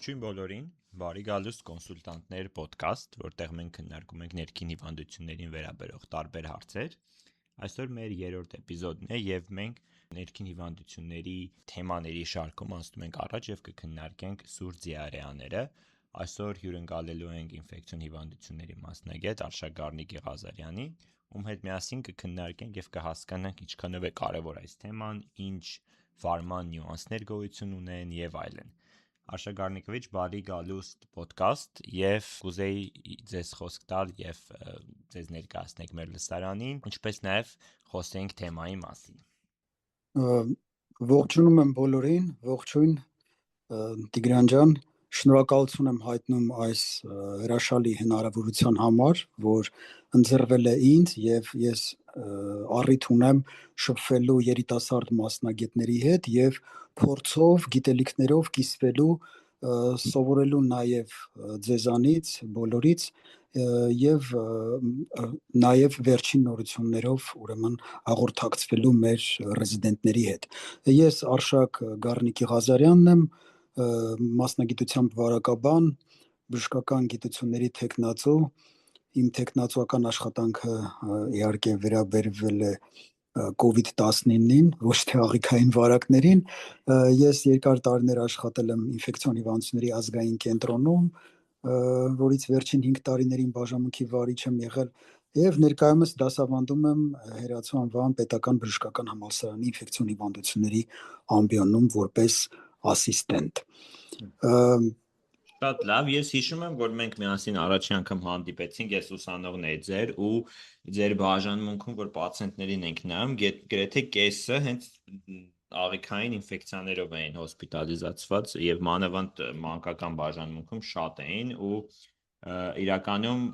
Ողջույն բոլորին, բարի գալուստ կոնսուլտանտներ ոդկաստ, որտեղ մենք քննարկում ենք ներքին հիվանդություններին վերաբերող տարբեր հարցեր։ Այսօր մեր երրորդ էպիզոդն է եւ մենք ներքին հիվանդությունների թեմաների շարքում անցնում ենք առաջ եւ կքննարկենք սուր դիարեաները։ Այսօր հյուրընկալելու ենք ինֆեկցիոն հիվանդությունների մասնագետ Արշակ Գառնիկի Ղազարյանին, ում հետ միասին կքննարկենք եւ կհասկանանք ինչքանով է կարեւոր այս թեման, ինչ վարման նյուանսներ գոյություն ունեն եւ այլն։ Արշակ Գառնիկովիչ, բարի գալուստ ոդկաստ եւ կուզեի ձեզ խոսք տալ եւ ձեզ ներկայացնեք մեր լսարանին, ինչպես նաեւ խոսենք թեմայի մասին։ Ողջունում եմ բոլորին, ողջույն Տիգրան ջան, շնորհակալություն եմ հայտնում այս հրաշալի հնարավորության համար, որ ընձեռվել է ինձ եւ ես առիթ ունեմ շփվելու երիտասարդ մասնագետների հետ եւ փորձով, գիտելիքներով կիսվելու, սովորելու նաեւ ձեզանից, բոլորից եւ նաեւ վերջին նորություններով ուրեմն հաղորդակցվելու մեր ռեզիդենտների հետ։ Ես Արշակ Գառնիկի Ղազարյանն եմ, մասնագիտությամբ վարակաբան, բժշկական գիտությունների թեկնածու, իմ թեկնածուական աշխատանքը իհարկե վերաբերվել է COVID-19-ին, ոչ թե աղիքային վարակներին։ Ես երկար տարիներ աշխատել եմ ինֆեկցիոն հիվանդությունների ազգային կենտրոնում, որից վերջին 5 տարիներին բաժանմունքի վարիչ եմ եղել եւ ներկայումս դասավանդում եմ Հերացու անվան պետական բժշկական համալսարանի ինֆեկցիոն հիվանդությունների ամբիոնում որպես ասիստենտ։ Շատ լավ, ես հիշում եմ, որ մենք միասին առաջին անգամ հանդիպեցինք, ես ուսանողն էի ձեր ու ձեր բաժանմունքում, որ պացիենտներին ենք նայում, գրեթե կեսը հենց աղիքային ինֆեկցիաներով էին հոսպիտալիզացված եւ մանավանդ մանկական բաժանմունքում շատ էին ու իրականում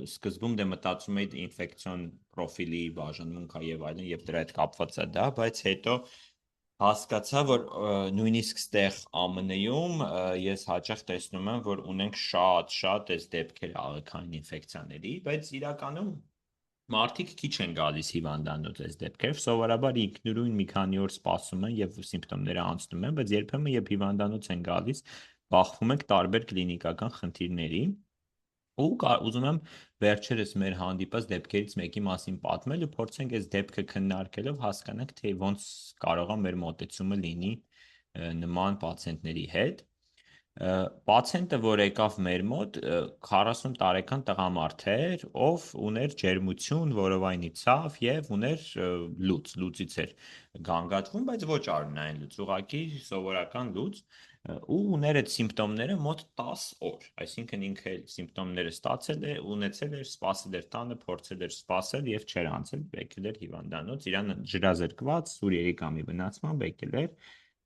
սկզբում դե մտածում էի ինֆեկցիոն պրոֆիլի բաժանմունք է եւ այլն եւ դրա հետ կապված է դա, բայց հետո հասկացա, որ նույնիսկ ստեղ ԱՄՆ-ում ես հաճախ տեսնում եմ, որ ունենք շատ այս դեպքեր աղիքային ինֆեկցիաների, բայց իրականում մարդիկ քիչ են գալիս հիվանդանոց այս դեպքերով, սովորաբար ինքնուրույն մի քանի օր սպասում են եւ սիմպտոմները անցնում են, բայց երբեմն երբ հիվանդանոց են գալիս, բախվում ենք տարբեր կլինիկական խնդիրների։ Ու ուզում եմ վերջերս մեր հանդիպած դեպքերից մեկի մասին պատմել ու փորձենք այս դեպքը քննարկելով հասկանանք, թե ոնց կարող է մեր մոտեցումը լինի նման պացիենտների հետ։ Պացիենտը, որ եկավ մեր մոտ, 40 տարեկան տղամարդ էր, ով ուներ ջերմություն, որովայնի ցավ եւ ուներ լուծից էր գանգատվում, բայց ոչ արյունային լուծ, ուղղակի սովորական լուծ, ու ուներ այդ սիմպտոմները մոտ 10 օր, այսինքն ինքը սիմպտոմները ստացել է, ունեցել էր, սպասել էր տանը, փորձել էր սպասել եւ չէր անցել, եկել էր հիվանդանոց, իրան ջրազրկված, սուր երիկամի վնասմամբ եկել էր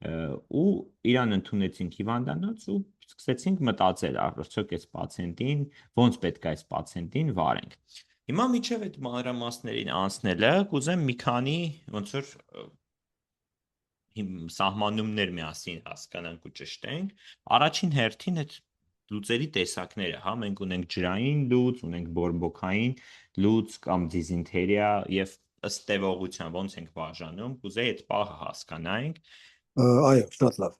ու իրան ընդունեցինք հիվանդանոց ու սկսեցինք մտածել, արդյոք այս պացիենտին, ոնց պետք է այս պացիենտին վարենք։ Հիմա միջև այդ մանրամասներին անցնելը, կուզեմ մի քանի ոնց որ սահմանումներ միասին հասկանանք ու ճշտենք։ Առաջին հերթին այդ լուծերի տեսակները, հա, մենք ունենք ջրային լուծ, ունենք բորբոքային լուծ կամ դիզինթերիա եւ ըստ տևողության ոնց ենք բաժանում, կուզեի այդ պահը հասկանանք։ Այո, շատ լավ։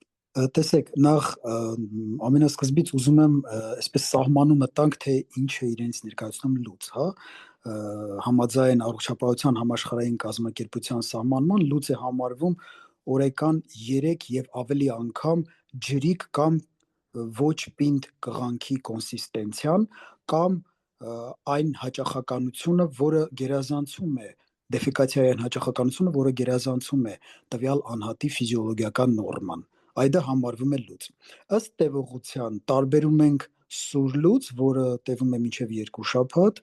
Տեսեք, նախ ամենասկզբից ուզում եմ այսպես սահմանումը տանք, թե ինչ է իրենց ներկայացնում լուծ, հա։ Համաձայն առողջապահության համաշխարհային կազմակերպության սահմանման լուծ է համարվում օրական 3 եւ ավելի անգամ ջրիկ կամ ոչ պինդ կղանքի կոնսիստենցիան կամ այն հաճախականությունը, որը գերազանցում է դեֆեկացիայի հաճախականությունը, որը գերազանցում է տվյալ անհատի ֆիզիոլոգիական նորման։ Այդ համարվում է լուծ։ Ըստ տևողության տարբերում ենք սուր լուծ, որը տևում է մինչև 2 շաբաթ,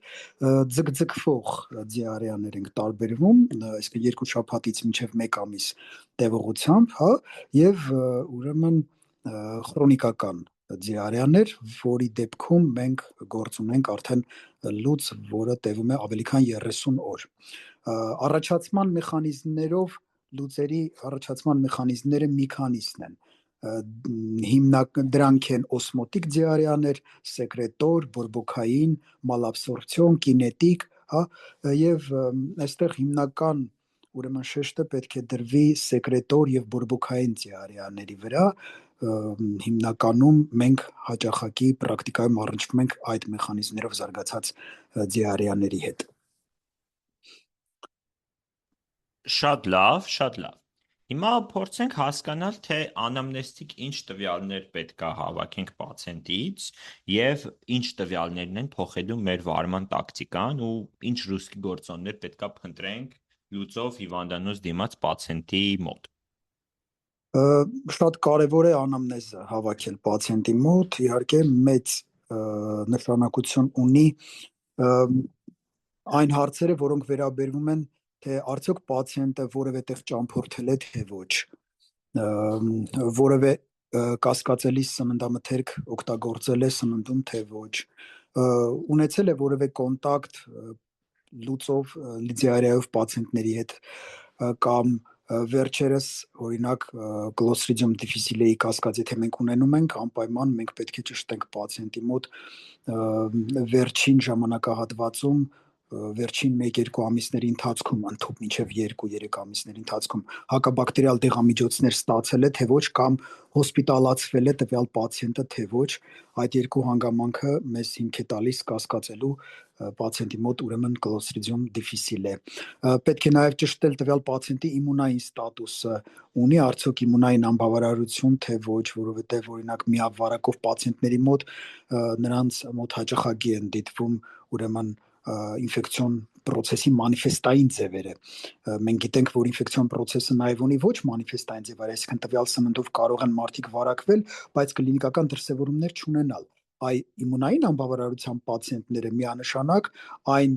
ձգձգվող դիարեաներ ենք տարբերվում, այսինքն 2 շաբաթից մինչև 1 ամիս տևողությամբ, հա, եւ ուրեմն քրոնիկական դիարեաներ, որի դեպքում մենք գործ ունենք արդեն լուծ, որը տևում է ավելի քան 30 օր։ Առաջացման մեխանիզմներով լուծերի առաջացման մեխանիզմները մի քանիսն են։ Դրանք են օսմոտիկ դիարեաներ, սեկրետոր, բորբոքային, մալաբսորբցիոն, կինետիկ, հա, եւ այստեղ հիմնական ուրեմն շեշտը պետք է դրվի սեկրետոր եւ բորբոքային դիարեաների վրա, հիմնականում մենք հաճախակի պրակտիկայում առնչվում ենք այդ մեխանիզմներով զարգացած ձիարյաների հետ։ Շատ լավ։ Հիմա փորձենք հասկանալ, թե անամնեստիկ ինչ տվյալներ պետք է հավաքենք պացիենտից եւ ինչ տվյալներն են փոխելու մեր վարման տակտիկան ու ինչ ռիսկի գործոններ պետք է փնտրենք լուծով հիվանդանոց դիմաց պացիենտի մոտ։ Շատ կարևոր է անամնեզը հավաքել պացիենտի մոտ, իհարկե մեծ նշանակություն ունի այն հարցերը, որոնք վերաբերվում են, թե արդյոք պացիենտը որևէ տեղ ճամփորդել է, թե ոչ, որևէ կասկածելի սննդամթերք օգտագործել է սննդում, թե ոչ, ունեցել է որևէ կոնտակտ լուծով լիդիարիայով պացիենտների հետ կամ վերջերս օրինակ Clostridium difficile-ի կասկած եթե մենք ունենում ենք, անպայման մենք պետք է ճշտենք պացիենտի մոտ վերջին ժամանակահատվածում վերջին 1-2 ամիսների ընթացքում, ընդհանուր մինչև 2-3 ամիսների ընթացքում հակաբակտերիալ դեղամիջոցներ ստացել է, թե ոչ, կամ հոսպիտալացվել է տվյալ պացիենտը, թե ոչ, այդ երկու հանգամանքը մեզ հիմք է տալիս կասկածելու պացիենտի մոտ ուրեմն Clostridium difficile է։ Պետք է նաև ճշտել տվյալ պացիենտի իմունային ստատուսը, ունի արդյոք իմունային անբավարարություն, թե ոչ, որովհետև օրինակ միավարակով պացիենտների մոտ նրանց մոտ հաճախակի են դիտվում ուրեմն ինֆեկցիոն պրոցեսի մանիֆեստային ձևերը։ Մենք գիտենք, որ ինֆեկցիոն պրոցեսը նաև ունի ոչ մանիֆեստային ձևեր, այսինքն տվյալ սննդով կարող են մարդիկ վարակվել, բայց կլինիկական դրսևորումներ չունենալ։ Այ իմունային անբավարարության պացիենտները միանշանակ այն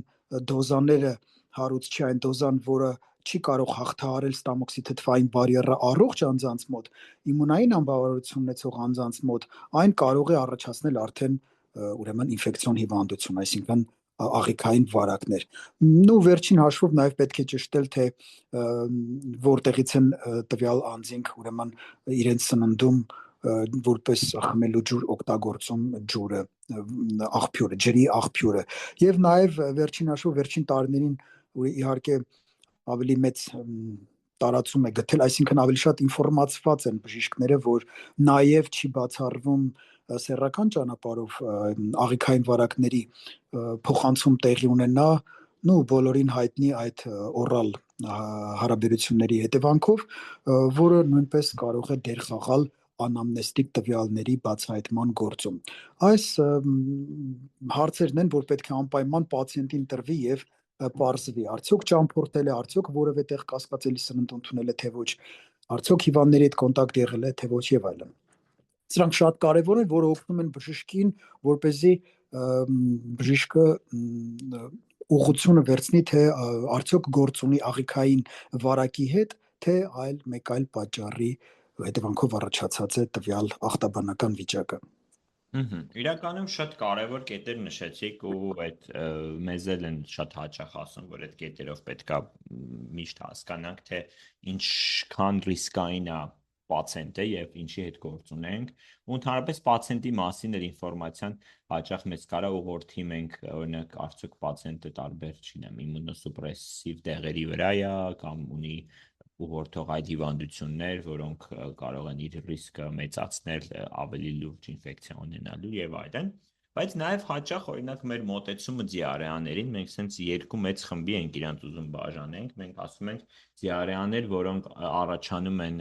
դոզաները հարուց չի այն դոզան, որը չի կարող հաղթահարել ստամոքսիթեթվային բարիերը առողջ անձանց մոտ, իմունային անբավարարություն ունեցող անձանց մոտ այն կարող է առաջացնել արդեն ուրեմն ինֆեկցիոն հիվանդություն, այսինքն աղիքային վարակներ։ Ու վերջին հաշվով նաև պետք է ճշտել, թե որտեղից են տվյալ անձինք ուրեմն իրենց սննդում որպես խմելու ջուր օգտագործում ջուրը, աղբյուրը, ջրի աղբյուրը։ Եվ նաև վերջին հաշվով վերջին տարիներին իհարկե ավելի մեծ տարածում է գտել, այսինքն ավելի շատ ինֆորմացված են բժիշկները, որ նաև չի բացառվում սեռական ճանապարհով աղիքային վարակների փոխանցում տեղի ունենա, բոլորին հայտնի այդ օրալ հարաբերությունների հետևանքով, որը նույնպես կարող է դեր խաղալ անամնեստիկ տվյալների բացահայտման գործում։ Այս հարցերն են, որ պետք է անպայման պացիենտին տրվի եւ պարզվի, արդյոք ճամփորդել է, արդյոք որևէ տեղ կասկածելի սնունդ ընդունել է, թե ոչ, արդյոք հիվանդների հետ կոնտակտ եղել է, թե ոչ եւ այլն։ Սրանք շատ կարևոր են, որը օգնում են բժշկին, որպեսզի բժիշկը ուղղությունը վերցնի, թե արդյոք գործ ունի աղիքային վարակի հետ, թե մեկ այլ պատճառի հետևանքով առաջացած է տվյալ ախտաբանական վիճակը։ Իրականում շատ կարևոր կետեր նշեցիք ու այդ մեզ էլ են շատ հաճախ ասում, որ այդ կետերով պետքա միշտ հասկանանք, թե ինչքան ռիսկային է պացիենտը եւ ինչի հետ գործ ունենք, ու ընդհանրապես պացիենտի մասին էլ ինֆորմացիան հաճախ մեզ կարա ուղղորդի մենք օրինակ արդյոք պացիենտը տարբեր, չգիտեմ, իմունոսուպրեսիվ դեղերի վրա է կամ ունի ուղղորդող այդ հիվանդություններ, որոնք կարող են իր ռիսկը մեծացնել ավելի լուրջ ինֆեկցիա ունենալու եւ այլն, բայց նաեւ հաճախ օրինակ մեր մոտեցումը ձիարեաներին մենք sense երկու մեծ խմբի ենք իրանց ուզում բաժանենք, մենք ասում ենք ձիարեաներ, որոնք առաջանում են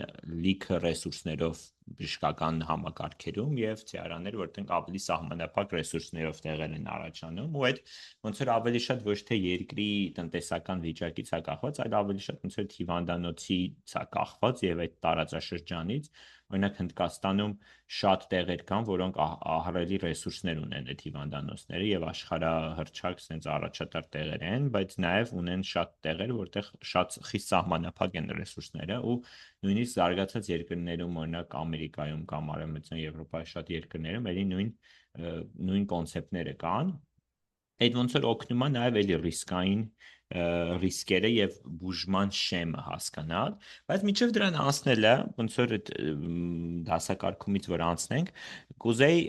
լիքը ռեսուրսներով բժշկական համակարգերում եւ ձիարաներ, որտեղ ավելի սահմանափակ ռեսուրսներով տեղեր են առաջանում, ու այդ ոնց որ ավելի շատ ոչ թե երկրի տնտեսական վիճակից է կախված, այլ ավելի շատ ոնց որ հիվանդանոցից է կախված եւ այդ տարածաշրջանից, օրինակ Հնդկաստանում շատ տեղեր կան, որոնք ահռելի ռեսուրսներ ունեն այդ հիվանդանոցները եւ աշխարհահռչակ sense առաջատար տեղեր են, բայց նաեւ ունեն շատ տեղեր, որտեղ շատ խիստ սահմանափակ են ռեսուրսները ու նույնիսկ զարգացած երկրներում, օրինակ Ամերիկայում կամ Արևմտյան Եվրոպայի շատ երկրներում էլի նույն կոնցեպտները կան։ Այդ ոնց որ օգնում է նաև էլի ռիսկերը եւ բուժման շեմը հասկանալ, բայց միջև դրան անցնելը, ոնց որ այդ դասակարգումից որ անցնենք, կուզեի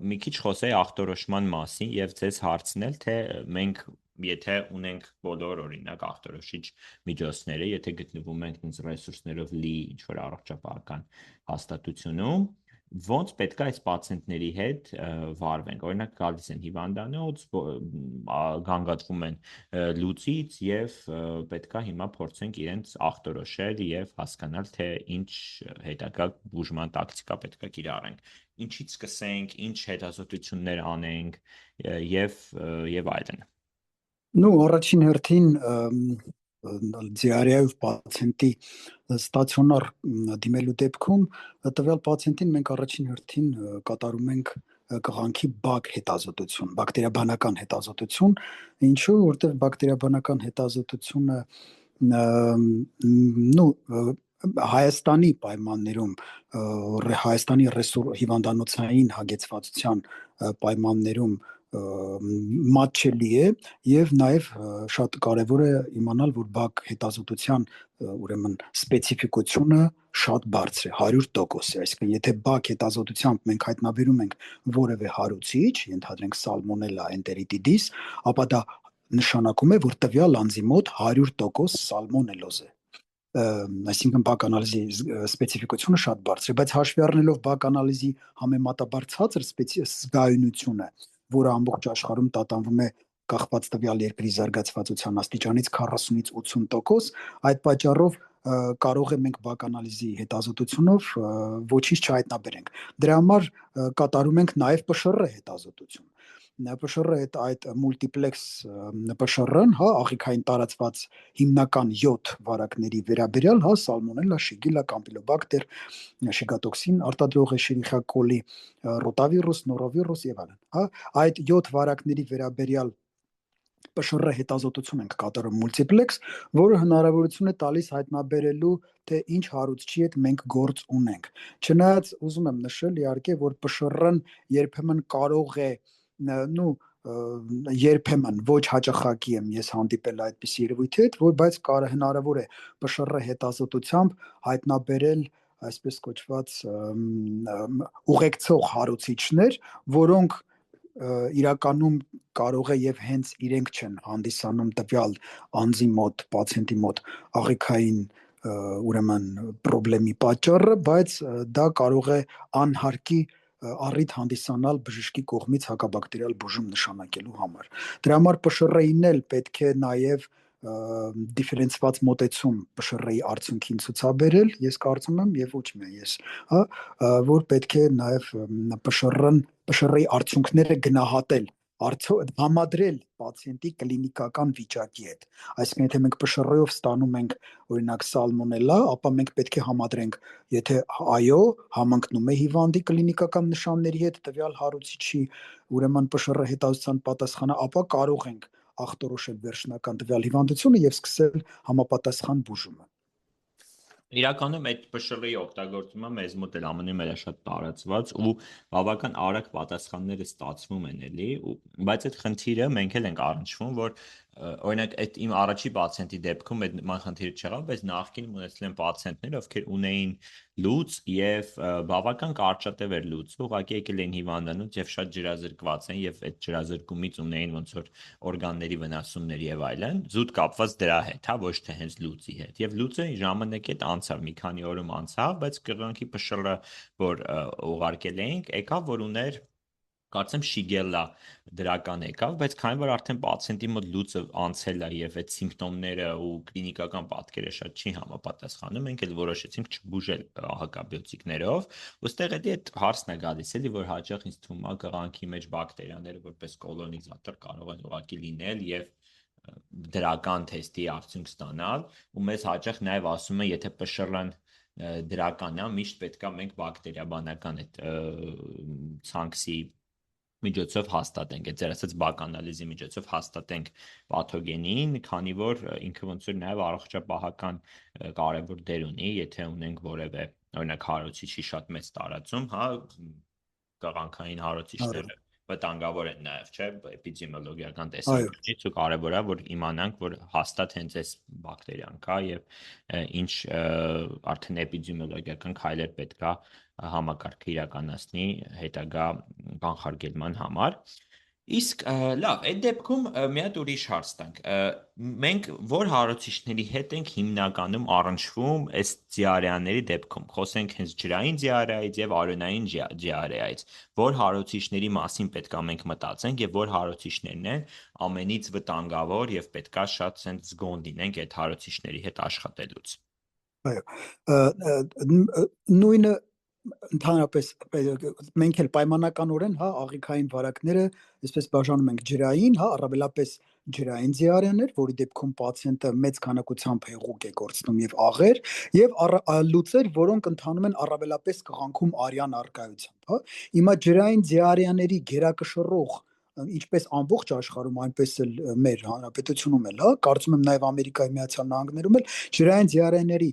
մի քիչ խոսեի ախտորոշման մասին եւ ձեզ հարցնել, թե մենք եթե ունենք բոլոր օրինակ ախտորոշիչ միջոցները, եթե գտնվում ենք ինձ ռեսուրսներով լի ինչ որ առողջապահական հաստատությունում, ոնց պետք է այս պացիենտների հետ վարվենք։ Օրինակ գալիս են հիվանդանոց, գանգատվում են լուծից եւ պետք է հիմա փորձենք իրենց ախտորոշել եւ հասկանալ թե ինչ հետագա բուժման տակտիկա պետք է կիրառենք։ Ինչից սկսենք, ինչ հետազոտություններ անենք եւ այլն։ Ну, առաջին հերթին դիարեայով պացիենտի ստացիոնար դիմելու դեպքում տվյալ պացիենտին մենք առաջին հերթին կատարում ենք կղանքի բակ հետազոտություն, բակտերիաբանական հետազոտություն, ինչու որտեղ բակտերիաբանական հետազոտությունը ну Հայաստանի պայմաններում Հայաստանի հիվանդանոցային հագեցվածության պայմաններում մատչելի է եւ նաեւ շատ կարեւոր է իմանալ, որ բակ հետազոտության ուրեմն սպეციფიკությունը շատ բարձր է, 100%, այսինքն եթե բակ հետազոտությամբ մենք հայտնաբերում ենք որևէ հարուցիչ, ենթադրենք սալմոնելա էնտերիտիդիս, ապա դա նշանակում է, որ տվյալ անձի մոտ 100% սալմոնելոզ է։ Այսինքն բակ անալիզի սպეციფიკությունը շատ բարձր է, բայց հաշվի առնելով բակ անալիզի համեմատաբար ցածր զգայունությունը, որը ամբողջ աշխարհում տատանվում է կախված տվյալ երկրի զարգացվածության աստիճանից 40-ից 80%, այդ պատճառով կարող է մենք բակ անալիզի հետազոտությունով ոչինչ չհայտնաբերենք։ Դրա համար կատարում ենք նաև ՊՇՌ հետազոտություն։ ՊՇՌ այդ մուլտիպլեքս ՊՇՌ-ն, հա, աղիքային տարածված հիմնական 7 վարակների վերաբերյալ, հա, սալմոնելա, շիգելա, կամպիլոբակտեր, շիգատոքսին արտադրող Escherichia coli, ռոտավիրուս, նորովիրուս եւ այլն, հա, այդ 7 վարակների վերաբերյալ ՊՇՌ հետազոտություն ենք կատարում մուլտիպլեքս, որը հնարավորություն է տալիս հայտնաբերելու թե ինչ հարուցչի հետ մենք գործ ունենք։ Չնայած ուզում եմ նշել իհարկե, որ ՊՇՌ-ն երբեմն կարող է երբեմն ոչ հաճախակի եմ ես հանդիպել այդպիսի երևույթի հետ, որ բայց հնարավոր է ՊՇՌ հետազոտությամբ հայտնաբերել այսպես կոչված ուղեկցող հարուցիչներ, որոնք իրականում կարող է եւ հենց իրենք չեն հանդիսանում տվյալ անձի մոտ, պացիենտի մոտ աղիքային ուրեմն խնդրի պատճառը, բայց դա կարող է անհարկի առիթ հանդիսանալ բժշկի կողմից հակաբակտերիալ բուժում նշանակելու համար։ Դրա համար ՊՇՌ-ին էլ պետք է նաև դիֆերենցված մոտեցում ՊՇՌ-ի արդյունքին ցուցաբերել, ես կարծում եմ եւ ոչ միայն ես, հա, որ պետք է նաև ՊՇՌ-ի արդյունքները գնահատել, համադրել պացիենտի կլինիկական վիճակի հետ։ Այսինքն, եթե մենք ՊՇՌ-ով ստանում ենք օրինակ սալմոնելա, ապա մենք պետք է համադրենք, եթե այո, համընկնում է հիվանդի կլինիկական նշանների հետ տվյալ հարուցիչի ուրեմն ՊՇՌ հետազոտության պատասխանը, ապա կարող ենք ախտորոշել վերջնական տվյալ հիվանդությունը եւ սկսել համապատասխան բուժումը։ Իրականում այդ ՊՇՌ-ի օգտագործումը մեզ մոտ էլ ԱՄՆ-ում է շատ տարածված ու բավական արագ պատասխանները ստացվում են էլի, բայց այդ խնդիրը մենք էլ ենք առնչվում, որ օրինակ այդ իմ առաջի պացիենտի դեպքում այդ ման խնդիրը չեղավ, բայց նախկինում ունեցել են պացիենտներ, ովքեր ունեին լուծ եւ բավական կարճատև էր լուծը, ուղղակի եկել էին հիվանդանոց եւ շատ ջրազրկված են եւ այդ ջրազրկումից ունեին ոնց որ օրգանների վնասումներ եւ այլն, զուտ կապված դրա հետ, հա, ոչ թե հենց լուծի հետ։ Եվ լուծը ժամանակ հետ անցավ, մի քանի օրում անցավ, բայց կղանքի ՊՇՌ-ը, որ ուղարկել էինք, եկավ, որ ուներ կարծեմ շիգելլա դրական եկավ, բայց քանի որ արդեն պացիենտի մոտ լուծը անցել է եւ այդ սիմպտոմները ու կլինիկական պատկերը շատ չի համապատասխանում, մենք էլ որոշեցինք չբուժել հակաբիոտիկներով, ուստեղ այդ հարցն է գալիս էլի, որ հաճախ ինձ թվում է կղանքի մեջ բակտերիաները որպես կոլոնիզատոր կարող են ուղղակի լինել եւ դրական թեստի արդյունք ստանալ, ու մեզ հաճախ նաեւ ասում են, եթե ՊՇՌ-ն դրական է, միշտ պետքա մենք բակտերիաբանական այդ ցանքսի միջոցով հաստատենք, այդ ձեր ասած բակ անալիզի միջոցով հաստատենք պաթոգենին, քանի որ ինքը ոնց որ նաև առողջապահական կարևոր դեր ունի, եթե ունենք որևէ օրինակ հարուցիչի շատ մեծ տարածում, հա, կղանքային հարուցիչները վտանգավոր են նաև, չէ, էպիդեմիոլոգիական տեսանկյունից ու կարևոր է, որ իմանանք, որ հաստատ հենց այս բակտերիան կա եւ ինչ արդեն էպիդեմիոլոգիական քայլեր պետքա համակարգը իրականացնի հետագա կանխարգելման համար։ Իսկ լավ, այդ դեպքում մի հատ ուրիշ հարց տանք։ Մենք որ հարուցիչների հետ ենք հիմնականում առնչվում այս դիարեաների դեպքում։ Խոսենք հենց ջրային դիարեայից եւ արյունային դիարեայից։ Որ հարուցիչների մասին պետքա մենք մտածենք եւ որ հարուցիչներն են ամենից վտանգավոր եւ պետքա շատ sense զգոն լինենք այդ հարուցիչների հետ աշխատելուց։ Այո, նույնը ընդհանրապես մենք էլ պայմանականորեն, հա, աղիքային վարակները, այսպես բաժանում ենք ջրային, հա, առավելապես ջրային դիարեաներ, որի դեպքում պացիենտը մեծ քանակությամբ հեղուկ է կորցնում եւ աղեր, եւ լուծեր, որոնք ընթանում են առավելապես կղանքում արյան արկայությամբ, հա։ Հիմա ջրային դիարեաների գերակշռող ինչպես ամբողջ աշխարհում, այնպես էլ մեր հանրապետությունում էլ, հա, կարծում եմ նաև Ամերիկայի Միացյալ Նահանգներում էլ ջրային դիարեաների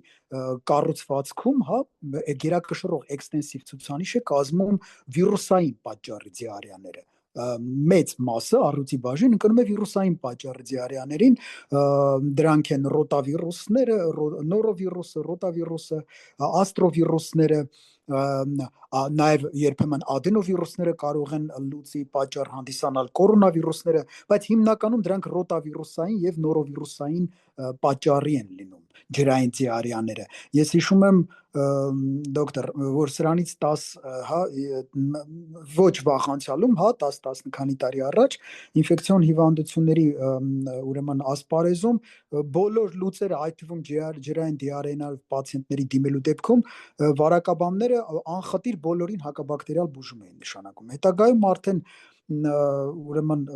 կառուցվածքում, հա, գերակշռող էքստենսիվ ցուցանիշ է կազմում վիրուսային պատճառի դիարեաները։ Մեծ մասը առյուծի բաժին ընկնում է վիրուսային պատճառի դիարեաներին, դրանք են ռոտավիրուսները, նորովիրուսը, ռոտավիրուսը, աստրովիրուսները, նաև երբեմն ադենովիրուսները կարող են լուծի պատճառ հանդիսանալ, կորոնավիրուսները, բայց հիմնականում դրանք ռոտավիրուսային եւ նորովիրուսային պատճառի են լինում ջրային դիարեաները։ Ես հիշում եմ, դոկտոր, որ սրանից 10, հա, ոչ վաղ անցյալում, հա, 10 քանի տարի առաջ ինֆեկցիոն հիվանդությունների ուրեմն ասպարեզում բոլոր լուծերը, այդ թվում ջրային դիարեայինալ պացիենտների դիմելու դեպքում վարակաբանները անխտիր բոլորին հակաբակտերիալ բուժում էին նշանակում։ Հետագայում արդեն ուրեմն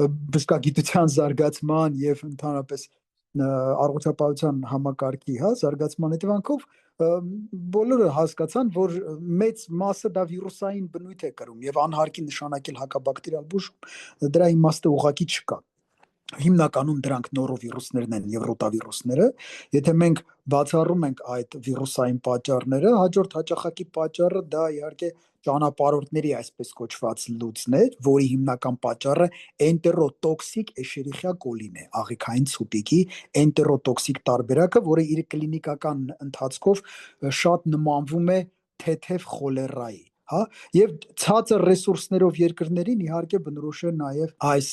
բժշկագիտության զարգացման եւ ընդհանրապես առողջապահության համակարգի, հա, զարգացման հետևանքով բոլորը հասկացան, որ մեծ մասը դա վիրուսային բնույթ է կրում եւ անհարկի նշանակել հակաբակտերիալ բուժում դրա իմաստը ուղղակի չկա։ Հիմնականում դրանք նորովիրուսներն են եւ ռոտավիրուսները։ Եթե մենք բացառում ենք այդ վիրուսային պատճառները, հաջորդ հաճախակի պատճառը դա իհարկե ճանապարհորդների այսպես կոչված լուծն է, որի հիմնական պատճառը էնտերոտոքսիկ էշերիխիա կոլին է, աղիքային ցուտիկի էնտերոտոքսիկ տարբերակը, որը իր կլինիկական ընթացքով շատ նմանվում է թեթև խոլերայի, հա, եւ ցածր ռեսուրսներով երկրներին իհարկե բնորոշ է նաեւ այս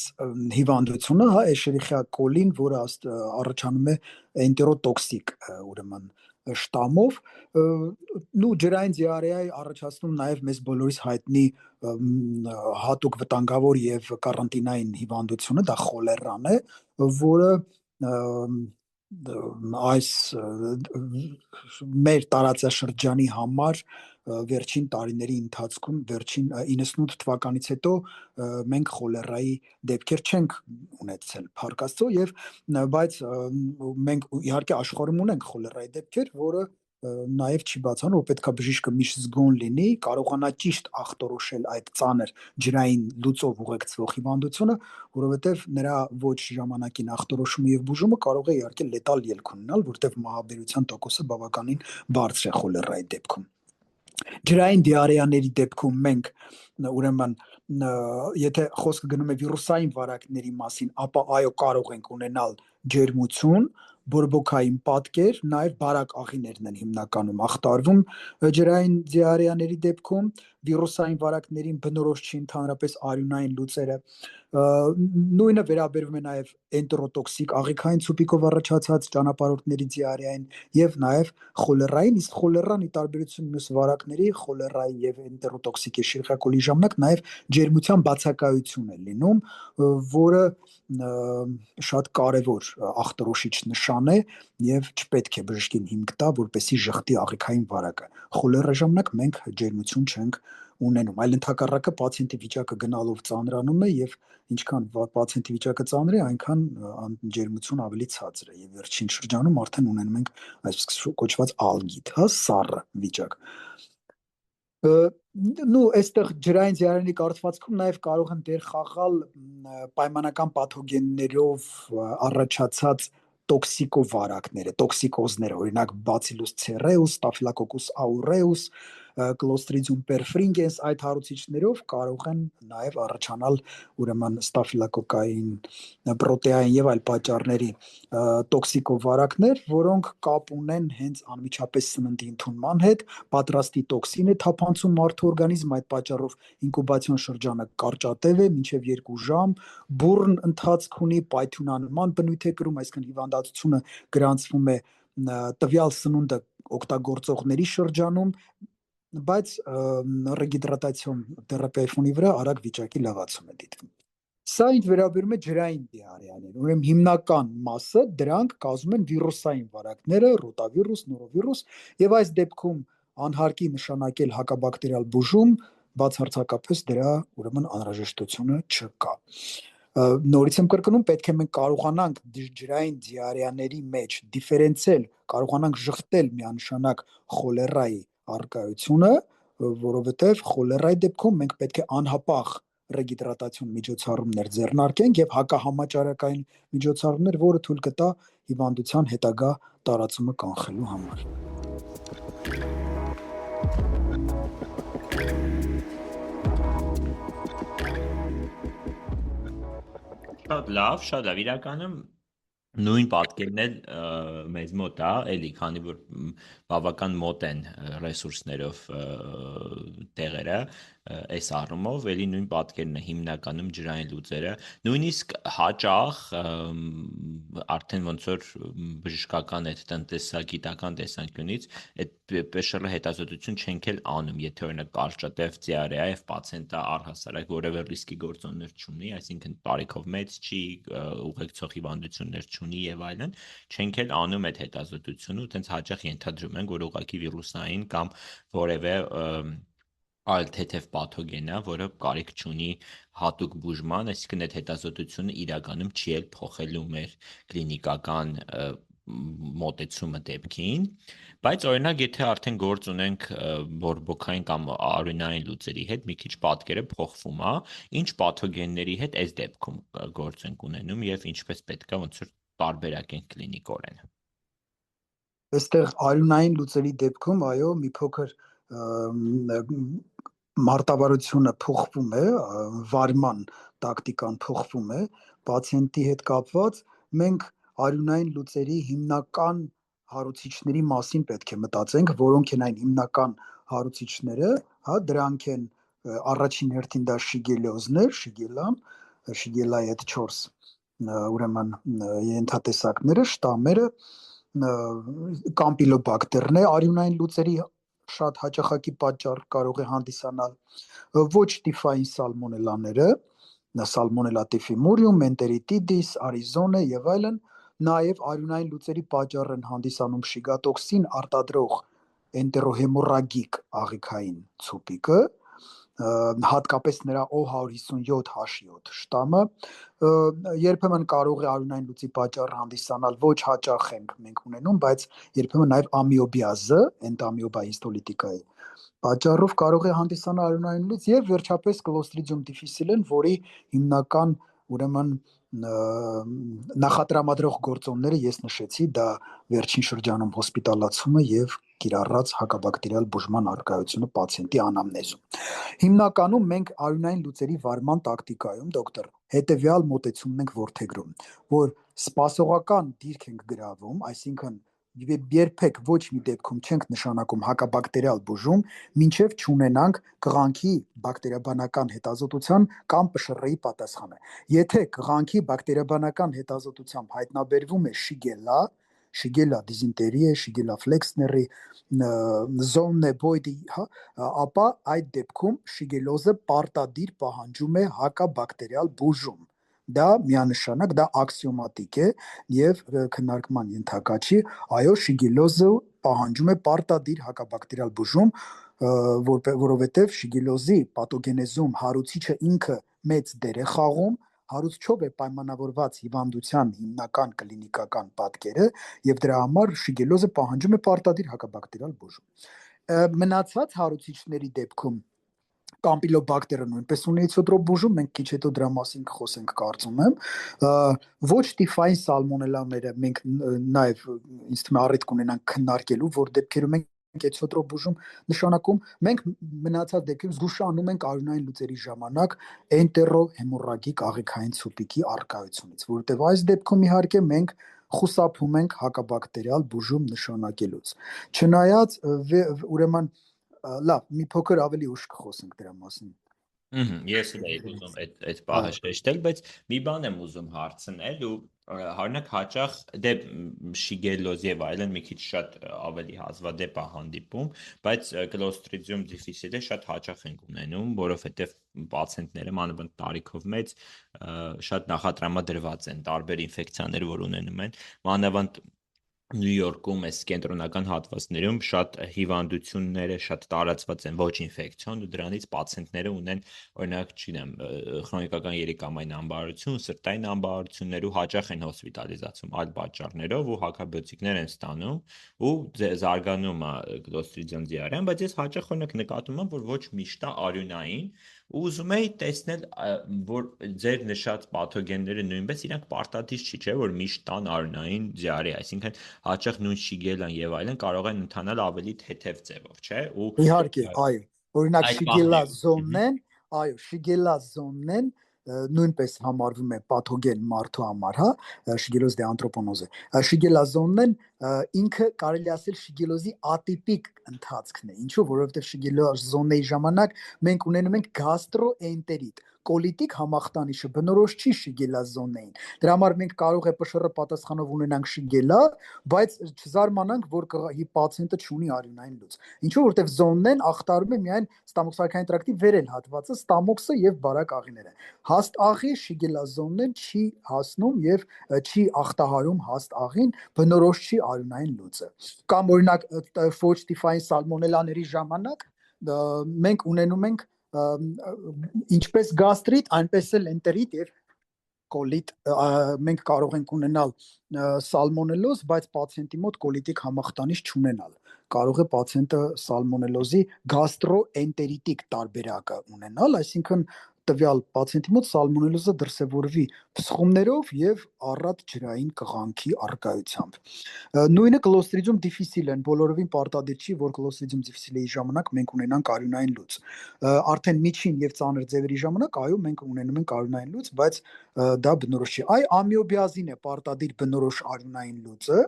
հիվանդությունը, հա, էշերիխիա կոլին, որը առաջանում է էնտերոտոքսիկ ուրեմն շտամով, նու ջրային դիարեայի առաջացնում նաև մեզ բոլորիս հայտնի հատուկ վտանգավոր եւ կարանտինային հիվանդությունը, դա խոլերան է, որը այս մեր տարածաշրջանի համար վերջին տարիների ընթացքում, վերջին 98 թվականից հետո մենք խոլերայի դեպքեր չենք ունեցել, փառք Աստծո, եւ բայց մենք իհարկե աշխարհում ունենք խոլերայի դեպքեր, որը նաև չի բացառում, որ պետքա բժիշկը միշտ զգոն լինի, կարողանա ճիշտ ախտորոշել այդ ծանր ջրային լուծով ուղեկցվող հիվանդությունը, որովհետև նրա ոչ ժամանակին ախտորոշումը եւ բուժումը կարող է իհարկե լետալ ելք ունենալ, որտեղ մահաբերության տոկոսը բավականին բարձր է խոլերայի դեպքում։ Ջրային դիարեաների դեպքում մենք ուրեմն եթե խոսքը գնում է վիրուսային վարակների մասին, ապա այո կարող ենք ունենալ ջերմություն, բորբոքային պատկեր, նաև բարակ աղիներն են հիմնականում ախտարվում ջրային դիարեաների դեպքում, վիրուսային վարակներին բնորոշ չի ընդհանրապես արյունային լուծերը։ Նույնը վերաբերվում է նաև էնտերոտոքսիկ աղիքային ցուպիկով առաջացած ճանապարհորդների դիարեային եւ նաև խոլերային, իսկ խոլերան ի տարբերություն մյուս վարակների, խոլերայի եւ էնտերոտոքսիկ էշերիխիա կոլի ժամանակ նաև ջերմության բացակայություն է լինում, որը շատ կարևոր ախտորոշիչ նշան է եւ չպետք է բժշկին հիմք տա, որպեսզի ժխտի աղիքային վարակը։ Խոլերայի ժամանակ մենք ջերմություն չենք ունենում, այլ ընդհակառակը պացիենտի վիճակը գնալով ծանրանում է եւ ինչքան պացիենտի վիճակը ծանր է, այնքան ջերմություն ավելի ցածր է եւ վերջին շրջանում արդեն ունենում ենք այսպես կոչված ալգիտ, հա, սառը վիճակ։ Նու այստեղ ջրային դիարեաների կառուցվածքում նաև կարող են դեր խաղալ պայմանական պաթոգեններով առաջացած տոքսիկովարակները, տոքսիկոզները, օրինակ Bacillus cereus, Staphylococcus aureus, Clostridium perfringens այդ հարուցիչներով կարող են նաև առաջանալ ուրեմն ստաֆիլոկոկկային, պրոտեային եւ այլ պատճառների տոքսիկովարակներ, որոնք կապ ունեն հենց անմիջապես սննդի ընդունման հետ, պատրաստի տոքսին է թափանցում մարդու օրգանիզմ, այդ պատճառով ինկուբացիոն շրջանը կարճատև է, մինչև 2 ժամ, բուռն ընթացք ունի, պայթյունանման բնույթ է կրում, այսինքն հիվանդացությունը գրանցվում է տվյալ սնունդը օգտագործողների շրջանում, բայց ռեգիդրատացիոն թերապիայի վրա արագ վիճակի լավացում է դիտվում։ Սա ինչ վերաբերում է ջրային դիարեաներին, ուրեմն հիմնական մասը դրանք կազմում են վիրուսային վարակները, ռոտավիրուս, նորովիրուս, եւ այս դեպքում անհարկի նշանակել հակաբակտերիալ բուժում, բացարձակապես դրա ուրեմն անհրաժեշտությունը չկա։ Նորից եմ կրկնում, պետք է մենք կարողանանք ջրային դիարեաների մեջ դիֆերենցիալ, կարողանանք շղթել միանշանակ խոլերայի առկայությունը, որովհետև խոլերայի դեպքում մենք պետք է անհապաղ ռեգիդրատացիոն միջոցառումներ ձեռնարկենք եւ հակահամաճարակային միջոցառումներ, որը թույլ կտա հիվանդության հետագա տարածումը կանխելու համար։ Շատ լավ, իրականում նույն պատկերն էլ մեզ մոտ է, էլի, քանի որ բավական մոտ են ռեսուրսներով տեղերը, այս առումով էլի նույն պատկերն է հիմնականում ջրային լուծերը, նույնիսկ հաճախ արդեն ոնց որ բժշկական այդ տնտեսագիտական տեսանկյունից այդ PCR հետազոտություն չենք էլ անում, եթե օրինակ կարճատև դիարեա եւ պացիենտը առհասարակ որևէ ռիսկի գործոններ չունի, այսինքն տարիքով մեծ չի, ուղեկցող հիվանդություններ չունի եւ այլն, չենք էլ անում այդ հետազոտությունը, ու տենց հաճախ ենթադրում ենք, որ ուղղակի վիրուսային կամ որևէ այլ թեթև պաթոգեն է, որը կարիք չունի հատուկ բուժման, այսինքն այդ հետազոտությունը իրականում չի էլ փոխելու մեր կլինիկական մոտեցումը դեպքին, բայց օրինակ եթե արդեն գործ ունենք բորբոքային կամ արյունային լուծերի հետ, մի քիչ պատկերը փոխվում է, ինչ պաթոգենների հետ այս դեպքում գործ ենք ունենում եւ ինչպես պետք է ոնց որ տարբերակենք կլինիկորեն։ Այստեղ արյունային լուծերի դեպքում, այո, մի փոքր մարտավարությունը փոխվում է, վարման տակտիկան փոխվում է, պացիենտի հետ կապված մենք արյունային լուծերի հիմնական հարուցիչների մասին պետք է մտածենք, որոնք են այն հիմնական հարուցիչները, հա, դրանք են առաջին հերթին դա շիգելոզներ, շիգելայի այդ 4 ուրեմն ենթատեսակները, շտամերը, կամպիլոբակտերն է, արյունային լուծերի շատ հաճախակի պատճառ կարող է հանդիսանալ, ոչ տիֆային սալմոնելաները, սալմոնելա տիֆիմուրիում, մենտերիտիդիս, արիզոնե եւ այլն, նաեւ արյունային լուծերի պատճառ են հանդիսանում շիգատոքսին արտադրող էնտերոհեմորագիկ աղիքային ցուպիկը, հատկապես նրա O157H7 շտամը, երբեմն կարող է արյունային լուծի պատճառ հանդիսանալ, ոչ հաճախ ենք մենք ունենում, բայց երբեմն նաև ամիոբիազը, էնտամիոբահիստոլիտիկայի պատճառով կարող է հանդիսանալ արյունային լուծ եւ վերջապես Clostridium difficile-ն, որի հիմնական ուրեմն նախատրամադրող գործոնները ես նշեցի, դա վերջին շրջանում հոսպիտալացումը եւ կիրառած հակաբակտերիալ բուժման առկայությունը պացիենտի անամնեզում։ Հիմնականում մենք արյունային լուծերի վարման տակտիկայում, դոկտոր, հետեւյալ մոտեցումն ենք որդեգրում, որ սպասողական դիրք ենք գրավում, այսինքն երբեք ոչ մի դեպքում չենք նշանակում հակաբակտերիալ բուժում, մինչև չունենանք կղանքի բակտերիաբանական հետազոտության կամ PCR-ի պատասխանը։ Եթե կղանքի բակտերիաբանական հետազոտությամբ հայտնաբերվում է շիգելա դիզենտերիա, շիգելա ֆլեքսների, զոննե բոյդի, ապա այդ դեպքում շիգելոզը պարտադիր պահանջում է հակաբակտերիալ բուժում։ Դա միանշանակ, դա աքսիոմատիկ է եւ քննարկման ենթակա չի, այո, շիգելոզը պահանջում է պարտադիր հակաբակտերիալ բուժում, որովհետեւ շիգելոզի պաթոգենեզում հարուցիչը ինքը մեծ դեր է խաղում, հարուցչով է պայմանավորված հիվանդության հիմնական կլինիկական պատկերը եւ դրա համար շիգելոզը պահանջում է պարտադիր հակաբակտերիալ բուժում։ Մնացած հարուցիչների դեպքում կամպիլոբակտերը նույնպես ունի էցոտրոպ բուժում, մենք քիչ հետո դրա մասին կխոսենք, կարծում եմ։ Ոչ տիֆային սալմոնելաները մենք նաև ինձ թվում է առիթ կունենանք քննարկելու, որ դեպքերում ենք կեցոտրո բուժում նշանակում մենք մնացած դեպքում զգուշանում ենք արյունային լուծերի ժամանակ էնտերոհեմորրագիկ աղիքային ցուպիկի առկայությունից, որովհետև այս դեպքում իհարկե մենք խուսափում ենք հակաբակտերիալ բուժում նշանակելուց։ Չնայած ուրեմն լավ, մի փոքր ավելի ուշ կխոսենք դրա մասին։ Ես էլ էի ուզում այդ պահը շեշտել, բայց մի բան եմ ուզում հարցնել ու Հարնակ հաճախ դե շիգելոզ եւ այլն մի քիչ շատ ավելի հազվադեպ է հանդիպում, բայց Clostridium difficile շատ հաճախ ենք ունենում, որովհետեւ պացիենտները մանավանդ տարիքով մեծ շատ նախատրամադրված են տարբեր ինֆեկցիաներ, որ ունենում են, մանավանդ Նյու Յորքում այս կենտրոնական հատվածներում շատ հիվանդությունները շատ տարածված են ոչ ինֆեկցիոն ու դրանից պացիենտները ունեն օրինակ, չգիտեմ, քրոնիկական երիկամային անբարություն, սրտային անբարություններ ու հաճախ են հոսպիտալիզացում այլ պատճառներով ու հակաբիոտիկներ են ստանում ու զարգանում է Clostridium diarrhean, բայց ես հաճախ օրինակ նկատում եմ, որ ոչ միշտ է արյունային ու ուզում էի տեսնել, որ ձեր նշած պաթոգենները նույնպես իրանք պարտադիր չի, չէ, որ միշտ տան արյունային դիարեա, այսինքն հաճախ նույն շիգելան եւ այլն կարող են ընթանալ ավելի թեթև ձևով, չէ՞, ու իհարկե, այո, օրինակ այդ շիգելա պահներում, զոնն, այո, շիգելա զոնն նույնպես համարվում է պաթոգեն մարդու համար, հա, շիգելոզ դե անտրոպոնոզը։ Շիգելա զոնն ինքը կարելի ասել շիգելոզի ատիպիկ ընթացքն է։ Ինչու՞, որովհետև շիգելա զոնների ժամանակ մենք ունենում ենք գաստրոէնտերիտ, կոլիտիկ համախտանիշը բնորոշ չի շիգելա զոններին։ Դրա համար մենք կարող է ՊՇՌ պատասխանով ունենանք շիգելա, բայց չզարմանանք, որ պացիենտը չունի արյունային լուծ։ Ինչու՞, որովհետև զոնն ախտարում է միայն ստամոքսային տրակտի վերել հատվածը, ստամոքսը եւ բարակ աղիները։ Հաստ աղի շիգելա զոնն չի հասնում եւ չի ախտահարում հաստ աղին, բնորոշ չի արյունային լուծը։ Կամ օրինակ Fortify սալմոնելաների ժամանակ մենք ունենում ենք ինչպես գաստրիտ, այնպես էլ էնտերիտ եւ կոլիտ, մենք կարող ենք ունենալ սալմոնելոզ, բայց պացիենտի մոտ կոլիտիկ համախտանիշ չունենալ։ Կարող է պացիենտը սալմոնելոզի գաստրոէնտերիտիկ տարբերակը ունենալ, այսինքն տվյալ պացիենտի մոտ սալմոնելոզը դրսևորվի փսխումներով եւ առատ ջրային կղանքի առկայությամբ։ Նույնը Clostridium difficile-ն բոլորովին պարտադիր չի, որ Clostridium difficile-ի ժամանակ մենք ունենանք արյունային լուծ։ Արդեն միջին եւ ծանր ձևերի ժամանակ այո մենք ունենում ենք արյունային լուծ, բայց դա բնորոշ չի։ Ամիոբիազին է պարտադիր բնորոշ արյունային լուծը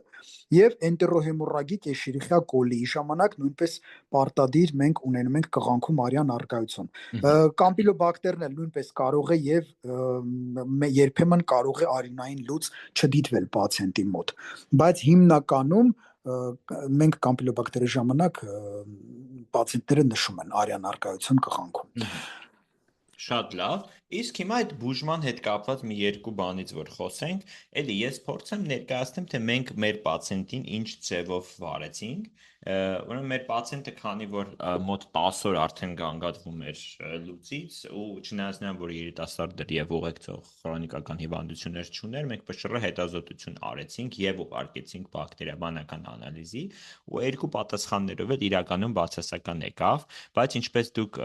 եւ էնտերոհեմորրագիկ էշերիխիա կոլիի ժամանակ նույնպես պարտադիր մենք ունենում ենք կղանքում արյան առկայություն։ Կամպիլոբակտերն էլ նույնպես կարող է եւ երբեմն կարող է արյունային լուծ չդիտվել պացիենտի մոտ, բայց հիմնականում մենք կամպիլոբակտերի ժամանակ պացիենտները նշում են արյան առկայություն կղանքում։ Շատ լավ, իսկ հիմա այդ բուժման հետ կապված մի երկու բանից որ խոսենք, էլի ես փորձեմ ներկայացնեմ, թե մենք մեր պացիենտին ինչ ձևով վարեցինք, ուրեմն մեր պացիենտը քանի որ մոտ 10 օր արդեն գանգատվում էր լուծից ու չնայած նրան որ երիտասարդ էր եւ ուղեկցող քրոնիկական հիվանդություններ չուներ, մենք ՊՇՌ հետազոտություն արեցինք եւ ուղարկեցինք բակտերիաբանական անալիզի ու երկու պատասխաններով էլ իրականում բացասական եկավ, բայց ինչպես դուք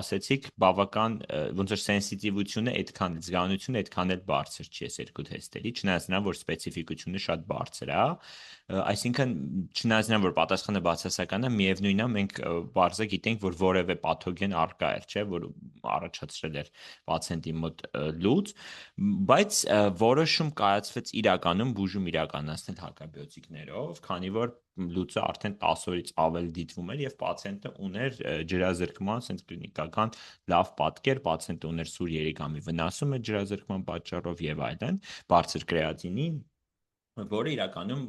ասեցիք, բավական ոնց որ սենսիտիվությունը այդքան զգանությունը այդքան էլ բարձր չի այս երկու թեստերի, չնայած նրան որ սպეციფიკությունը շատ բարձր է, այսինքն չնայած նրան որ պատասխանը բացասական է, միևնույնն է մենք բարձր գիտենք, որ որևէ պաթոգեն առկա էր, չէ, որ առաջացրել էր պացիենտի մոտ լուծ, բայց որոշում կայացվեց իրականում բուժում իրականացնել հակաբիոտիկներով, քանի որ լուծը արդեն 10 օրից ավել դիտվում էր եւ պացիենտը ուներ ջրազրկման sense կլինիկական լավ պատկեր, պացիենտը ուներ սուր երիկամի վնասում է ջրազրկման պատճառով եւ այլն, բարձր կրեատինին, որը իրականում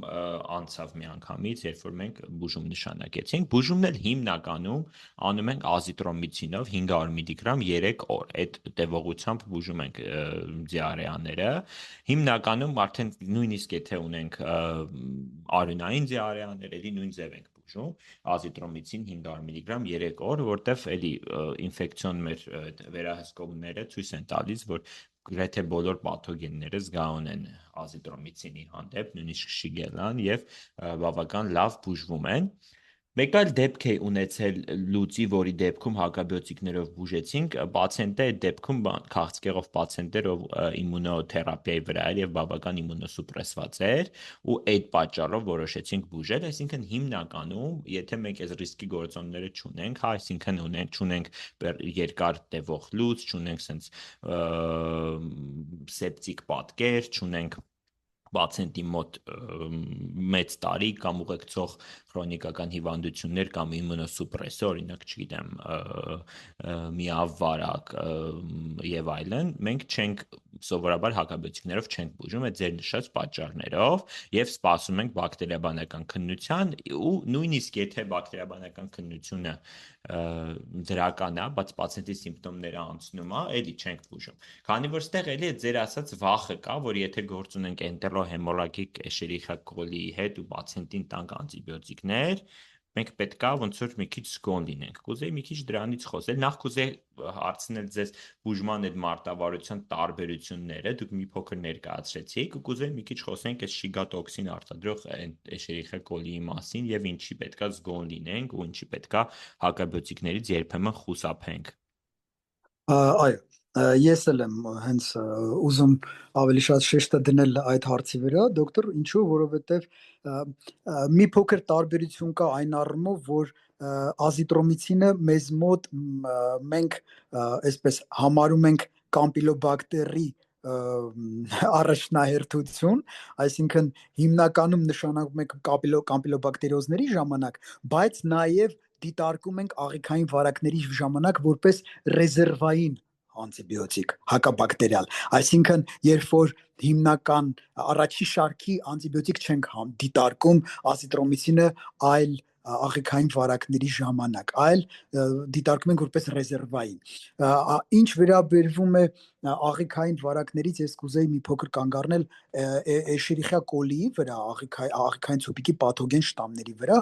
անցավ միանգամից, երբ որ մենք բուժում նշանակեցինք։ Բուժումն էլ հիմնականում անում ենք ազիտրոմիցինով 500 միլիգրամ 3 օր։ Այդ տևողությամբ բուժում ենք դիարեաները։ Հիմնականում արդեն նույնիսկ եթե ունենք արյունային դիարեաներ, էլի նույն ձև ենք բուժում, ազիտրոմիցին 500 միլիգրամ 3 օր, որտեվ էլի ինֆեկցիոն մեր վերահսկողները ցույց են տալիս, որ գրեթե բոլոր պաթոգենները զգայուն են ազիտրոմիցինի հանդեպ, նույնիսկ շիգելան եւ բավական լավ բուժվում են։ Մեկ այլ դեպք է ունեցել լուծի, որի դեպքում հակաբիոտիկներով բուժեցինք, պացիենտը այդ դեպքում քաղցկեղով պացիենտ էր, ով իմունոթերապիայի վրա էր եւ բավական իմունոսուպրեսված էր, ու այդ պատճառով որոշեցինք բուժել, այսինքն հիմնականում, եթե մենք այս ռիսկի գործոնները չունենք, հա, այսինքն չունենք երկար տևող լուծ, չունենք սենց սեպտիկ պատկեր, չունենք պացիենտի մոտ մեծ տարի կամ ուղեկցող քրոնիկական հիվանդություններ կամ իմունոսուպրեսոր, օրինակ, չգիտեմ, միավարակ եւ այլն, մենք չենք սովորաբար հակաբիոտիկներով չենք բուժում այդ ձեր նշած պատճառներով եւ սպասում ենք բակտերիաբանական քննության ու նույնիսկ եթե բակտերիաբանական քննությունը դրական է, բայց պացիենտի սիմպտոմները անցնում է, էլի չենք բուժում։ Քանի որ ստեղ էլի այդ ձեր ասած վախը կա, որ եթե գործ ունենք էնտերոհեմորագիկ էշերիխիա կոլիի հետ ու պացիենտին տանք անտիբիոտիկներ, մենք պետքա ոնց որ մի քիչ զգոն լինենք։ Կուզեի մի քիչ դրանից խոսել, նախ կուզեի հարցնել ձեզ բուժման այդ մարտավարության տարբերությունները, դուք մի փոքր ներկայացրեցիք, ու կուզեի մի քիչ խոսենք այս շիգատոքսին արտադրող էշերիխիա կոլիի մասին եւ ինչի պետքա զգոն լինենք ու ինչի պետքա հակաբիոտիկներից երբեմն խուսափենք։ Այո, ես էլ եմ հենց ուզում ավելի շատ շեշտը դնել այդ հարցի վրա, դոկտոր, ինչու, որովհետև մի փոքր տարբերություն կա այն առումով, որ ազիտրոմիցինը մեզ մոտ մենք այսպես համարում ենք կամպիլոբակտերի առաջնահերթություն, այսինքն հիմնականում նշանակում ենք կամպիլոբակտերիոզների ժամանակ, բայց նաև դիտարկում ենք աղիքային վարակների ժամանակ որպես ռեզերվային անտիբիոտիկ, հակաբակտերիալ, այսինքն երբ որ հիմնական առաջի շարքի անտիբիոտիկ չենք դիտարկում ազիտրոմիցինը այլ աղիքային վարակների ժամանակ, այլ դիտարկում ենք որպես ռեզերվային։ Ինչ վերաբերվում է աղիքային վարակներից, ես կուզեի մի փոքր կանգ առնել էշերիխիա կոլիի վրա, աղիքային ցուպիկի պաթոգեն շտամների վրա,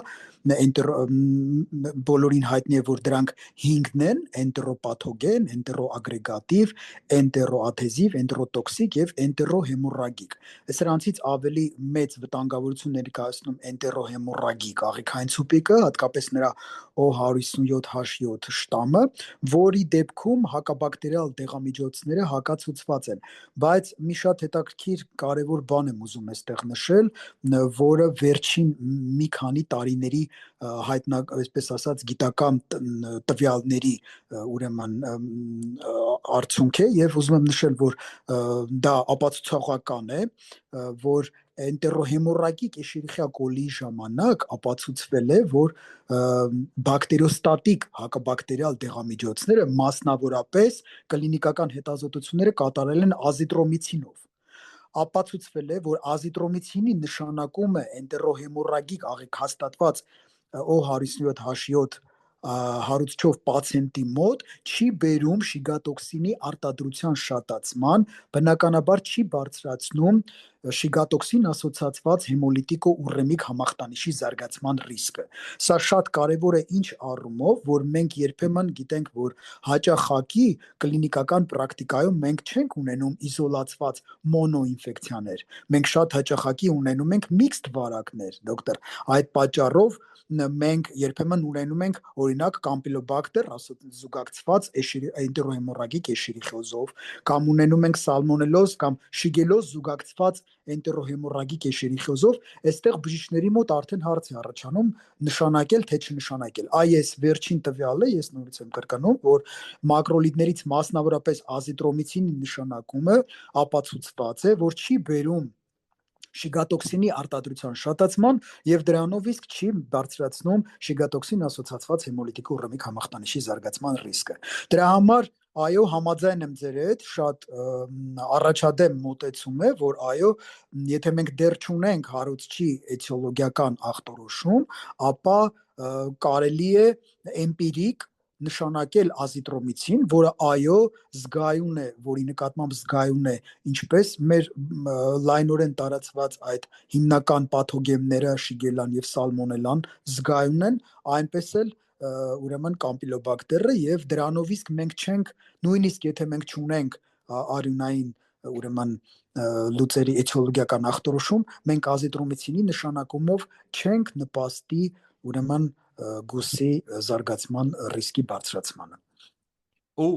բոլորին հայտնի է, որ դրանք 5-ն են՝ էնտերոպաթոգեն, էնտերոագրեգատիվ, էնտերոադհեզիվ, էնտերոտոքսիկ եւ էնտերոհեմորագիկ։ Սրանցից ավելի մեծ վտանգավորություն ներկայացնում էնտերոհեմորագիկ աղիքային ցուպիկը, հատկապես նրա O157H7 շտամը, որի դեպքում հակաբակտերիալ դեղամիջոցները հակացուցված են, բայց մի շատ հետաքրքիր կարևոր բան եմ ուզում այստեղ նշել, որը վերջին մի քանի տարիների այսպես ասած գիտական տվյալների ուրեմն արդյունք է եւ ուզում եմ նշել, որ դա ապացուցողական է, որ էնտերոհեմորագիկ էշերիխիա կոլիի ժամանակ ապացուցվել է, որ բակտերիոստատիկ հակաբակտերիալ դեղամիջոցները մասնավորապես կլինիկական հետազոտությունները կատարել են ազիտրոմիցինով։ Ապացուցվել է, որ ազիտրոմիցինի նշանակումը էնտերոհեմորագիկ աղիք հաստատված O157H7 հարուցչով պացիենտի մոտ չի բերում շիգատոքսինի արտադրության շատացման, բնականաբար չի բարձրացնում շիգատոքսին ասոցացված հեմոլիտիկո ուրեմիկ համախտանիշի զարգացման ռիսկը։ Սա շատ կարևոր է ինչ առումով, որ մենք երբեմն գիտենք, որ հաճախակի կլինիկական պրակտիկայում մենք չենք ունենում իզոլացված մոնոինֆեկցիաներ, մենք շատ հաճախակի ունենում ենք միքստ վարակներ, դոկտոր, այդ պատճառով մենք երբեմն ունենում ենք օրինակ կամպիլոբակտեր զուգակցված էնտերոհեմորագիկ էշերիխիոզով, կամ ունենում ենք սալմոնելոզ կամ շիգելոզ զուգակցված էնտերոհեմորագիկ էշերիխիոզով, այստեղ բժիշկների մոտ արդեն հարց է առաջանում նշանակել թե չնշանակել։ Այս վերջին տվյալը ես նորից եմ կրկնում, որ մակրոլիդներից մասնավորապես ազիտրոմիցինի նշանակումը ապացուցված է, որ չի բերում շիգատոքսինի արտադրության շատացման եւ դրանով իսկ չի բարձրացնում շիգատոքսին ասոցացված հեմոլիտիկո ուրեմիկ համախտանիշի զարգացման ռիսկը։ Դրա համար այո, համաձայն եմ ձեր հետ, շատ առաջադեմ մոտեցում է, որ այո, եթե մենք դեռ չունենք հարուցչի էտիոլոգիական ախտորոշում, ապա կարելի է էմպիրիկ նշանակել ազիտրոմիցին, որը այո զգայուն է, որի նկատմամբ զգայուն է ինչպես մեր լայնորեն տարածված այդ հիմնական պաթոգենները շիգելան եւ սալմոնելան զգայուն են, այնպես էլ ուրեմն կամպիլոբակտերը եւ դրանով իսկ մենք չենք, նույնիսկ եթե մենք չունենք արյունային ուրեմն լուծերի էտիոլոգիական ախտորոշում, մենք ազիտրոմիցինի նշանակումով չենք նպաստի ուրեմն գուսի զարգացման ռիսկի բարձրացմանը։ Ու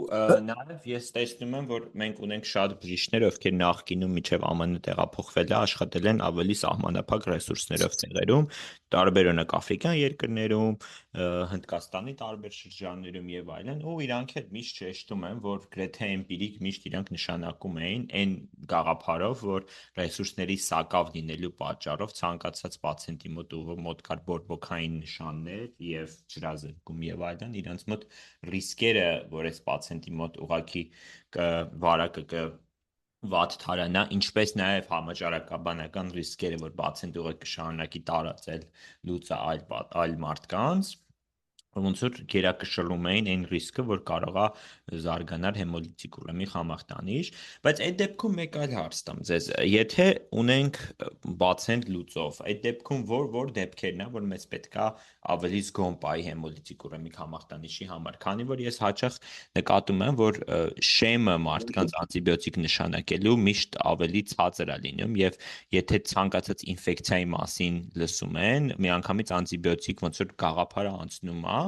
նաև ես տեսնում եմ, որ մենք ունենք շատ բժիշկներ, ովքեր նախկինում միջև ԱՄՆ տեղափոխվել է, աշխատել են ավելի սահմանափակ ռեսուրսներով տեղերում, տարբեր օրինակ աֆրիկյան երկրներում, Հնդկաստանի տարբեր շրջաններում եւ այլն, ու իրանք էլ միշտ շեշտում են, որ գրեթե էմպիրիկ միշտ իրանք նշանակում էին այն գաղափարով, որ ռեսուրսների սակավ լինելու պատճառով ցանկացած պացիենտի մոտ կար բորբոքային նշաններ եւ ջրազրկում եւ այլն, իրանք մոտ ռիսկերը, որ այս պացիենտի մոտ ուղակի վարակը վատ թարանա, ինչպես նաև համաճարակաբանական ռիսկերը, որ պացիենտը ուղղակի կշարունակի տարածել լուծը այլ մարդկանց, ոնց որ գերակշռում էին այն ռիսկը, որ կարող է զարգանալ հեմոլիտիկ ուրեմի խամախտանիշ, բայց այդ դեպքում մեկ այլ հարց տամ ձեզ, եթե ունենք պացիենտ լուծով, այդ դեպքում որ դեպքերն են, որ մեզ պետքա ավելի զգոն պահի հեմոլիտիկ ուրեմի խամախտանիշի համար, քանի որ ես հաճախ նկատում եմ, որ շեմը մարդկանց անտիբիոտիկ նշանակելու միշտ ավելի ցածր է լինում եւ եթե ցանկացած ինֆեկցիայի մասին լսում են, միանգամից անտիբիոտիկ ոնց որ գաղափարը անցնում է,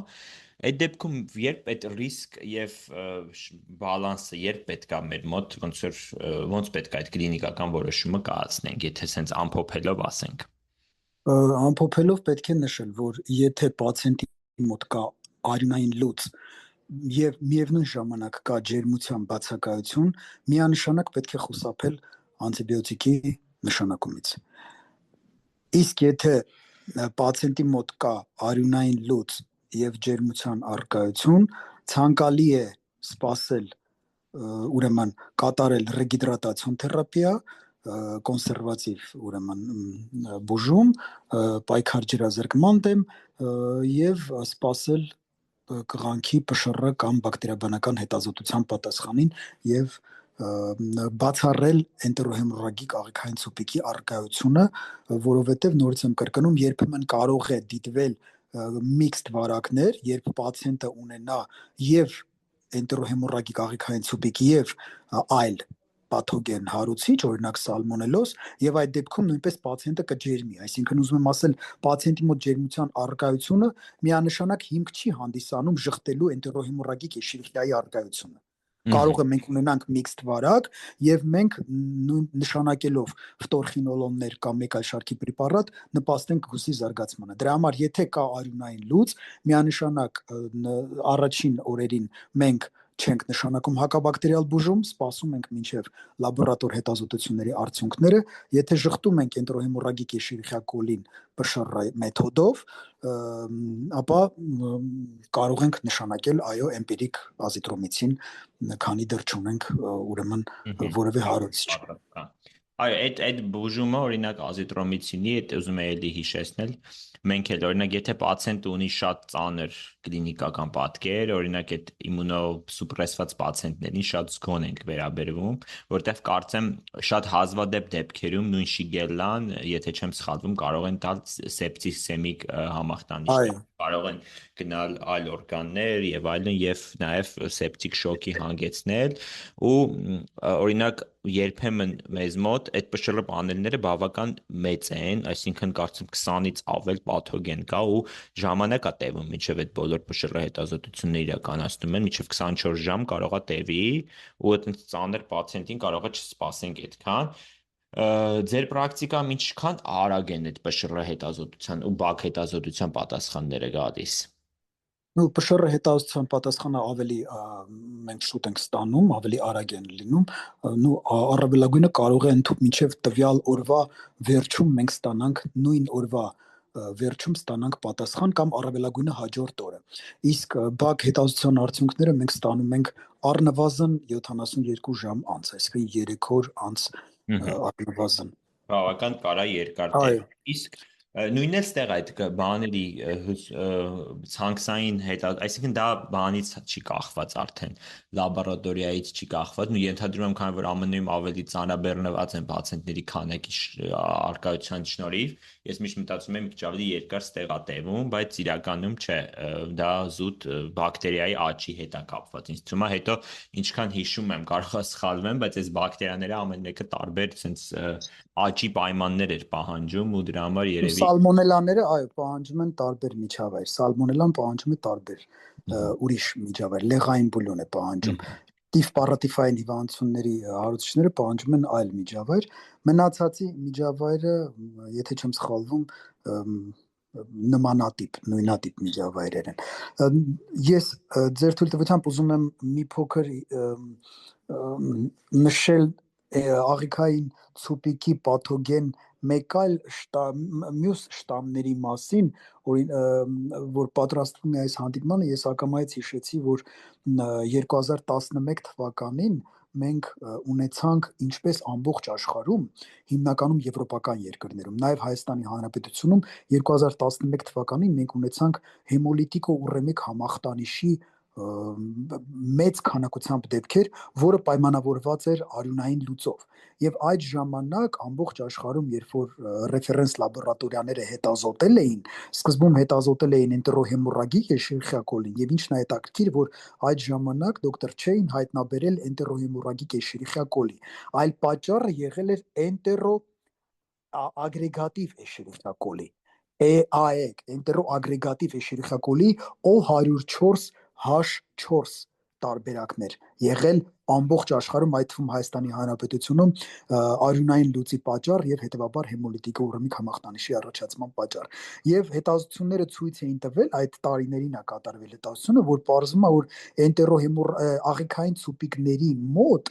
այդ դեպքում երբ այդ ռիսկ եւ բալանսը երբ պետքա մեր մոտ ոնց պետքա այդ կլինիկական որոշումը կայացնենք, եթե սենց ամփոփելով ասենք։ Ամփոփելով պետք է նշել, որ եթե պացիենտի մոտ կա արյունային լուծ եւ միևնույն ժամանակ կա ջերմության բացակայություն, միանշանակ պետք է խուսափել անտիբիոտիկի նշանակումից։ Իսկ եթե պացիենտի մոտ կա արյունային լուծ եւ ջերմության առկայություն, ցանկալի է սպասել ուրեմն կատարել ռեգիդրատացիոն թերապիա, կոնսերվատիվ ուրեմն բուժում, պայքար ջրազրկման դեմ եւ սպասել կղանքի ՊՇՌ կամ բակտերիաբանական հետազոտության պատասխանին եւ բացառել էնտերոհեմորրագիկ աղիքային ցուպիկի առկայությունը, որովհետեւ նորից եմ կրկնում, երբեմն կարող է դիտվել միքստ վարակներ, երբ պացիենտը ունենա եւ էնտերոհեմորրագիկ աղիքային ցուպիկ եւ այլ պաթոգեն հարուցիչ, օրինակ սալմոնելոզ, եւ այդ դեպքում նույնպես պացիենտը կջերմի, այսինքն ուզում եմ ասել, պացիենտի մոտ ջերմության առկայությունը միանշանակ հիմք չի հանդիսանում ժխտելու էնտերոհեմորրագիկ էշերիխիայի առկայությունը։ Կարող է մենք ունենանք միքստ վարակ եւ մենք նշանակելով ֆտորխինոլոններ կամ մեկ այլ շարքի պրեպարատ նպաստենք գուսի զարգացմանը։ Դրա համար եթե կա արյունային լուծ, միանշանակ առաջին օրերին մենք չենք նշանակում հակաբակտերիալ բուժում, սպասում ենք մինչև լաբորատոր հետազոտությունների արդյունքները, եթե ժխտում ենք էնտերոհեմորրագիկ էշերիխիա կոլին ՊՇՌ մեթոդով, ապա կարող ենք նշանակել այո էմպիրիկ ազիտրոմիցին, քանի դեռ չունենք ուրեմն որևէ հարուցիչ։ Այո, այդ բուժումը օրինակ ազիտրոմիցինի, այդ ուզում եմ էլի հիշեցնել, մենք էլ օրինակ եթե պացիենտը ունի շատ ծանր կլինիկական պատկեր, օրինակ այդ իմունոսուպրեսված պացիենտներին շատ զգոն ենք վերաբերվում, որտեղ կարծեմ շատ հազվադեպ դեպքերում նույն շիգելլան, եթե չեմ սխալվում, կարող են տալ սեպտիսեմիկ համախտանիշ, կարող են գնալ այլ օրգաններ եւ այլն եւ նաեւ սեպտիկ շոկի հանգեցնել ու օրինակ երբեմն մեզ մոտ այդ ՊՇՌ պանելները բավական մեծ են, այսինքն կարծեմ 20-ից ավել պաթոգեն կա ու ժամանակ է տևում, մինչև այդ բոլոր ՊՇՌ հետազոտությունները իրականացնում են, մինչև 24 ժամ կարող է տևի ու այդ ծանր պացիենտին կարող է չսպասենք այդքան։ Ձեր պրակտիկայում ինչքան արագ են այդ ՊՇՌ հետազոտության ու բակ հետազոտության պատասխանները գալիս։ ՊՇՌ հետազոտության պատասխանը ավելի մենք շուտ ենք ստանում, ավելի արագ են լինում, առավելագույնը կարող է մինչև տվյալ օրվա վերջում մենք ստանանք նույն օրվա վերջում ստանանք պատասխան կամ առավելագույնը հաջորդ օրը։ Իսկ բակ հետազոտության արդյունքները մենք ստանում ենք առնվազն 72 ժամ անց, այսինքն 3 օր անց առնվազն։ Բավական կարա երկար տևի։ Իսկ նույնն էլ ստեղ այդ բաների ցանքսային այսինքն դա բանից չի կախված արդեն լաբորատորիայից չի կախված, ու ենթադրում եմ, քանի որ ԱՄՆ-ում ավելի ծանրաբեռնված են պացիենտների քանակի առկայության շնորհիվ, ես միշտ մտածում եմ մի քիչ ավելի երկար ստեղ է տևում, բայց իրականում չէ, դա զուտ բակտերիայի աճի հետ է կապված։ Ինձ թվում է հետո ինչքան հիշում եմ, կարող է սխալվեմ, բայց այս բակտերիաները ամեն մեկը տարբեր sense աճի պայմաններ էր պահանջում ու դրա համար երևի Սալմոնելաները, այո, պահանջում են տարբեր միջավայր։ Սալմոնելան պահանջում է տարբեր ուրիշ միջավայր, լեղային բուլյոն է պահանջում։ Տիֆ պարատիֆային հիվանդությունների հարուցիչները պահանջում են այլ միջավայր։ Մնացածի միջավայրը, եթե չեմ սխալվում, նմանատիպ, նույնատիպ միջավայրեր են։ Ես ձեր թույլտվությամբ ուզում եմ մի փոքր նշել աղիքային ցուպիկի պաթոգեն մեկ այլ մյուս շտամների մասին, որ պատրաստվում է այս հանդիպմանը, ես ակամայից հիշեցի, որ 2011 թվականին մենք ունեցանք ինչպես ամբողջ աշխարհում, հիմնականում եվրոպական երկրներում, նաև Հայաստանի Հանրապետությունում 2011 թվականին մենք ունեցանք հեմոլիտիկո ուրեմիկ համախտանիշի մեծ քանակությամբ դեպքեր, որը պայմանավորված էր արյունային լուծով։ Եվ այդ ժամանակ ամբողջ աշխարհում, երբ որ ռեֆերենս լաբորատորիաները հետազոտել էին, սկզբում հետազոտել էին էնտերոհեմորրագիկ էշերիխիա կոլին, եւ ինչն է հետաքրքիր, որ այդ ժամանակ դոկտոր Չեին հայտնաբերել էնտերոհեմորրագիկ էշերիխիա կոլի, այլ պատճառը եղել էր էնտերոագրեգատիվ էշերիխիա կոլի, EAE, էնտերոագրեգատիվ էշերիխիա կոլի O104H4 տարբերակներ եղել ամբողջ աշխարհում, այդ թվում Հայաստանի Հանրապետությունում արյունային լուծի պատճառ եւ հետեւաբար հեմոլիտիկո ուրեմիկ համախտանիշի առաջացման պատճառ։ Եվ հետազոտությունները ցույց էին տվել, այդ տարիներին է կատարվել հետազոտությունը, որ պարզվում է, որ աղիքային ցուպիկների մոտ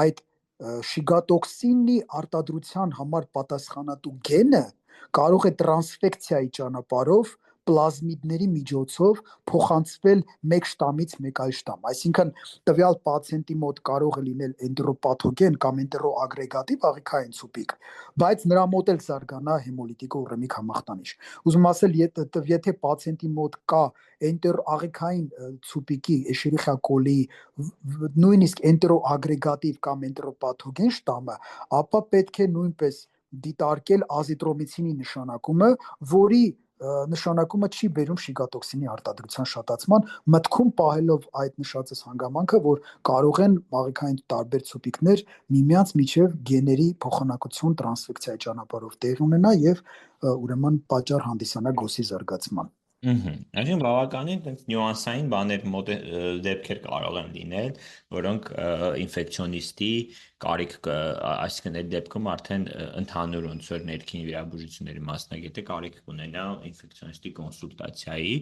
այդ շիգատոքսինի արտադրության համար պատասխանատու գենը կարող է տրանսֆեկցիայի ճանապարհով պլազմիդների միջոցով փոխանցվել մեկ շտամից մեկ այլ շտամ, այսինքն տվյալ պացիենտի մոտ կարող է լինել էնտերոպաթոգեն կամ էնտերոագրեգատիվ աղիքային ցուպիկ, բայց նրա մոտ էլ զարգանա հեմոլիտիկո ուրեմիկ համախտանիշ։ Ուզում ասել, եթե պացիենտի մոտ կա աղիքային ցուպիկի էշերիխիա կոլի նույնիսկ էնտերոագրեգատիվ կամ էնտերոպաթոգեն շտամը, ապա պետք է նույնպես դիտարկել ազիտրոմիցինի նշանակումը, որի նշանակումը չի բերում շիգատոքսինի արտադրության շատացման, մտքում պահելով այդ նշածս հանգամանքը, որ կարող են աղիքային տարբեր ցուպիկներ միմյանց միջև գեների փոխանակություն տրանսֆեկցիայի ճանապարհով տեղ ունենա եւ ուրեմն պատճառ հանդիսանա գոսի զարգացման։ Այսինքն բավականին նյուանսային բաներ դեպքեր կարող են լինել, որոնք ինֆեկցիոնիստի կարիք, այսինքն այդ դեպքում արդեն ընդհանուր ոնց որ ներքին վիրաբուժությունների մասնագետը կարիք կունենա ինֆեկցիոնիստի կոնսուլտացիայի,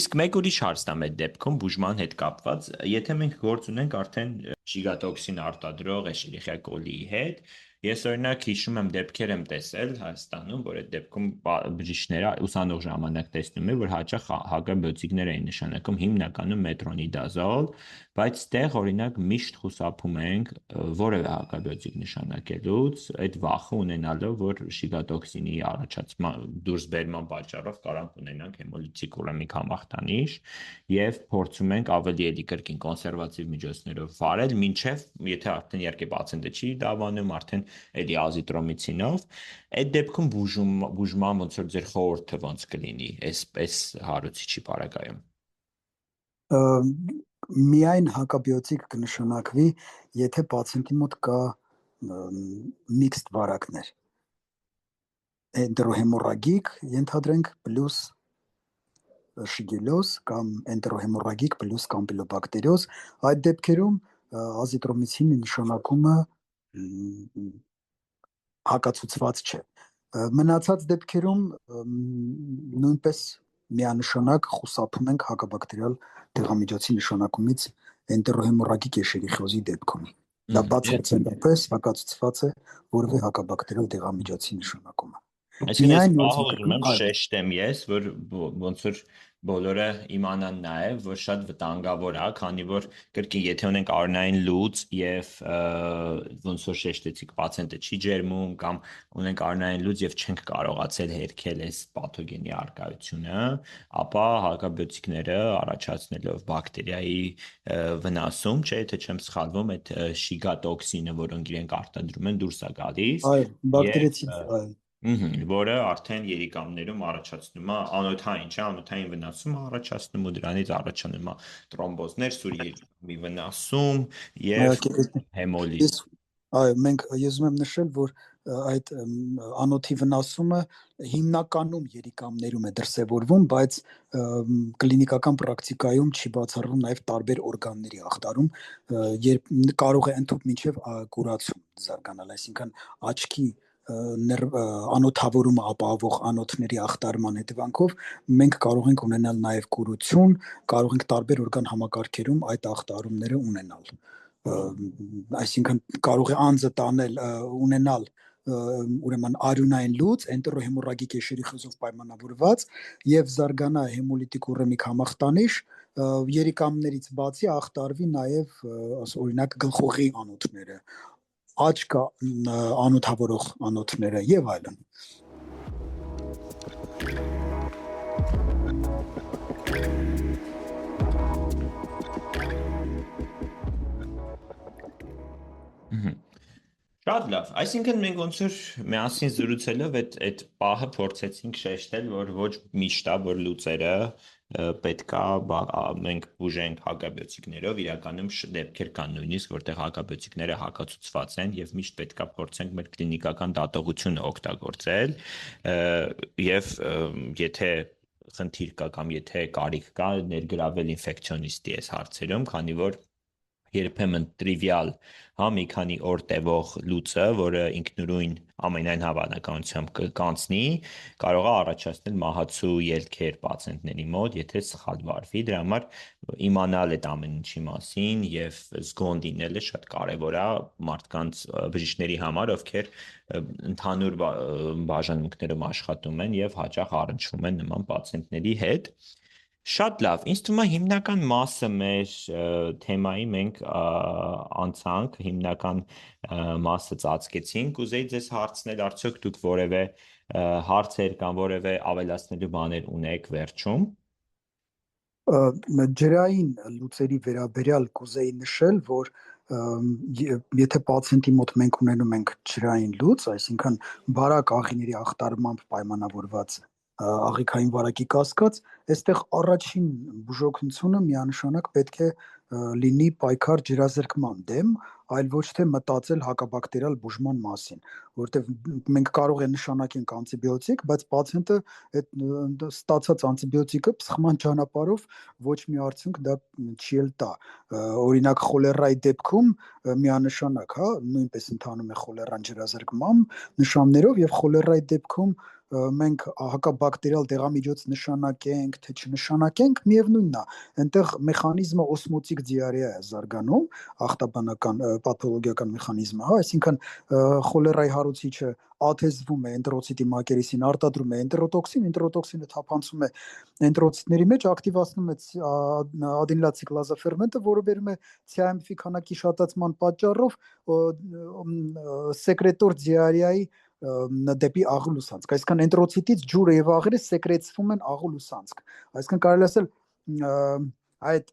իսկ մեկ ուրիշ հարցն է այդ դեպքում բուժման հետ կապված, եթե մենք գործ ունենք արդեն շիգատոքսին արտադրող էշերիխիա կոլիի հետ, ես օրինակ հիշում եմ դեպքեր եմ տեսել Հայաստանում, որ այդ դեպքում բժիշկները ուսանող ժամանակ տեսնում են, որ հաճախ հակաբիոտիկներ էին նշանակում հիմնականում մետրոնիդազոլ, բայց ստեղ օրինակ միշտ խուսափում ենք որևէ հակաբիոտիկ նշանակելուց, այդ վախը ունենալով, որ շիգատոքսինի առաջացման դուրսբերման պատճառով կարող ունենանք հեմոլիտիկ ուրեմիկ համախտանիշ եւ փորձում ենք ավելի էլի կրկին կոնսերվատիվ միջոցներով վարել, մինչեւ եթե արդեն իհարկե պացիենտը չի դավանում, արդեն էլի ազիտրոմիցինով, այդ դեպքում բուժման ոնց որ ձեր խորհուրդը ոնց կլինի այս հարուցիչի պարագայում։ Միայն հակաբիոտիկ կնշանակվի, եթե պացիենտի մոտ կա միքստ վարակներ, էնտերոհեմորրագիկ ենթադրենք պլյուս շիգելոզ կամ էնտերոհեմորրագիկ պլյուս կամպիլոբակտերիոզ, այդ դեպքերում ազիտրոմիցինի նշանակումը հակացուցված չէ։ Մնացած դեպքերում նույնպես միանշանակ խուսափում ենք հակաբակտերիալ դեղամիջոցի նշանակումից էնտերոհեմորրագիկ էշերիխիոզի դեպքում։ Դա բացարձակապես հակացուցված է որևէ հակաբակտերիալ դեղամիջոցի նշանակումը։ Այսինքն ես ուզում եմ շեշտեմ ես, որ ոնց որ բոլորը իմանան նաև, որ շատ վտանգավոր է, քանի որ կրկին եթե ունենք արյունային լուծ եւ ոնց որ շեշտեցիք պացիենտը չի ջերմում կամ ունենք արյունային լուծ եւ չենք կարողացել հերքել այս պաթոգենի արկայությունը, ապա հակաբիոտիկները առաջացնելով բակտերիայի վնասում, չէ, եթե չեմ սխալվում, այդ շիգատոքսինը, որոնք իրենք արտադրում են, դուրս է գալիս։ Այո, բակտերիցիդ, այո։ Որը արդեն երիկամներում առաջացնում է անոթային, չէ, անոթային վնասում առաջացնում ու դրանից առաջանում է տրոմբոզներ, սուրի երիկամի վնասում եւ հեմոլիզ։ Այո, մենք ես ուզում եմ նշել, որ այդ անոթի վնասումը հիմնականում երիկամներում է դրսևորվում, բայց կլինիկական պրակտիկայում չի բացառվում նաև տարբեր օրգանների ախտարում, երբ կարող է ընդհանուր մինչև կուրացում զարգանալ, այսինքն աչքի անոթավորումը ապահովող անոթների ախտարման հետևանքով մենք կարող ենք ունենալ նաև կուրություն, կարող ենք տարբեր օրգան համակարգերում այդ ախտարումները ունենալ, այսինքն կարող է անձը տանել ունենալ ուրեմն արյունային լուծ, էնտերոհեմորրագիկ եշերի խզով պայմանավորված եւ զարգանա հեմոլիտիկ ուրեմիկ համախտանիշ, երիկամներից բացի ախտարվի նաեւ օրինակ գլխուղի անոթները, աչք անոթավորող անոթները եւ այլն։ Շատ լավ, այսինքն մենք ոնց որ միասին զրուցելով այդ պահը փորձեցինք շեշտել, որ ոչ միշտ է, որ լուծերը պետքա մենք բուժենք հակաբիոտիկներով, իրականում դեպքեր կան նույնիսկ, որտեղ հակաբիոտիկները հակացուցված են եւ միշտ պետքա փորձենք մեր կլինիկական դատողությունը օգտագործել եւ եթե խնդիր կա կամ եթե կարիք կա ներգրավել ինֆեկցիոնիստի այս հարցերում, քանի որ երբեմն տրիվիալ, մի քանի օր տևող լուծը, որը ինքնուրույն ամենայն հավանականությամբ կանցնի, կարող է առաջացնել մահացու ելքեր պացիենտների մոտ, եթե սխալ վարվի, դրա համար իմանալ այդ ամեն ինչի մասին եւ զգոն լինելը շատ կարեւոր է մարդկանց բժիշկների համար, ովքեր ընդհանուր բաժանմունքներում աշխատում են եւ հաճախ առնչվում են նման պացիենտների հետ։ Շատ լավ, ինձ թվում է հիմնական մասը մեր թեմայի մենք անցանք, հիմնական մասը ծածկեցինք, կուզեի ձեզ հարցնել, արդյոք դուք որևէ հարցեր կամ որևէ ավելացնելու բաներ ունեք վերջում։ Ջրային լուծերի վերաբերյալ կուզեի նշել, որ եթե պացիենտի մոտ մենք ունենում ենք ջրային լուծ, այսինքն բարակ աղիների ախտարմամբ պայմանավորված աղիքային վարակի կասկած, այստեղ առաջին բուժօգնությունը միանշանակ պետք է լինի պայքար ջրազրկման դեմ, այլ ոչ թե մտածել հակաբակտերիալ բուժման մասին, որտեղ մենք կարող ենք նշանակենք անտիբիոտիկ, բայց պացիենտը այդ ստացած անտիբիոտիկը փսխման ճանապարհով ոչ մի արդյունք դա չի էլ տա։ Օրինակ խոլերայի դեպքում միանշանակ, նույնպես ընթանում է խոլերան ջրազրկման նշաններով եւ խոլերայի դեպքում մենք հակաբակտերիալ դեղամիջոց նշանակենք, թե չնշանակենք, միևնույնն է, այնտեղ մեխանիզմը օսմոտիկ դիարեա է զարգանում, ախտաբանական պաթոլոգիական մեխանիզմը, այսինքն խոլերայի հարուցիչը աթեզվում է էնտերոցիտի մակերեսին, արտադրում է էնտերոտոքսինը թափանցում է էնտերոցիտների մեջ, ակտիվացնում է ադենիլացիկլազա ֆերմենտը, որը բերում է CIMF քանակի շատացման պատճառով սեկրետոր դիարեայի դեպի աղու լուսանցք, այսինքն էնտերոցիտից ջուրը եւ աղերը սեկրեցվում են աղու լուսանցք, այսինքն կարելի ասել այդ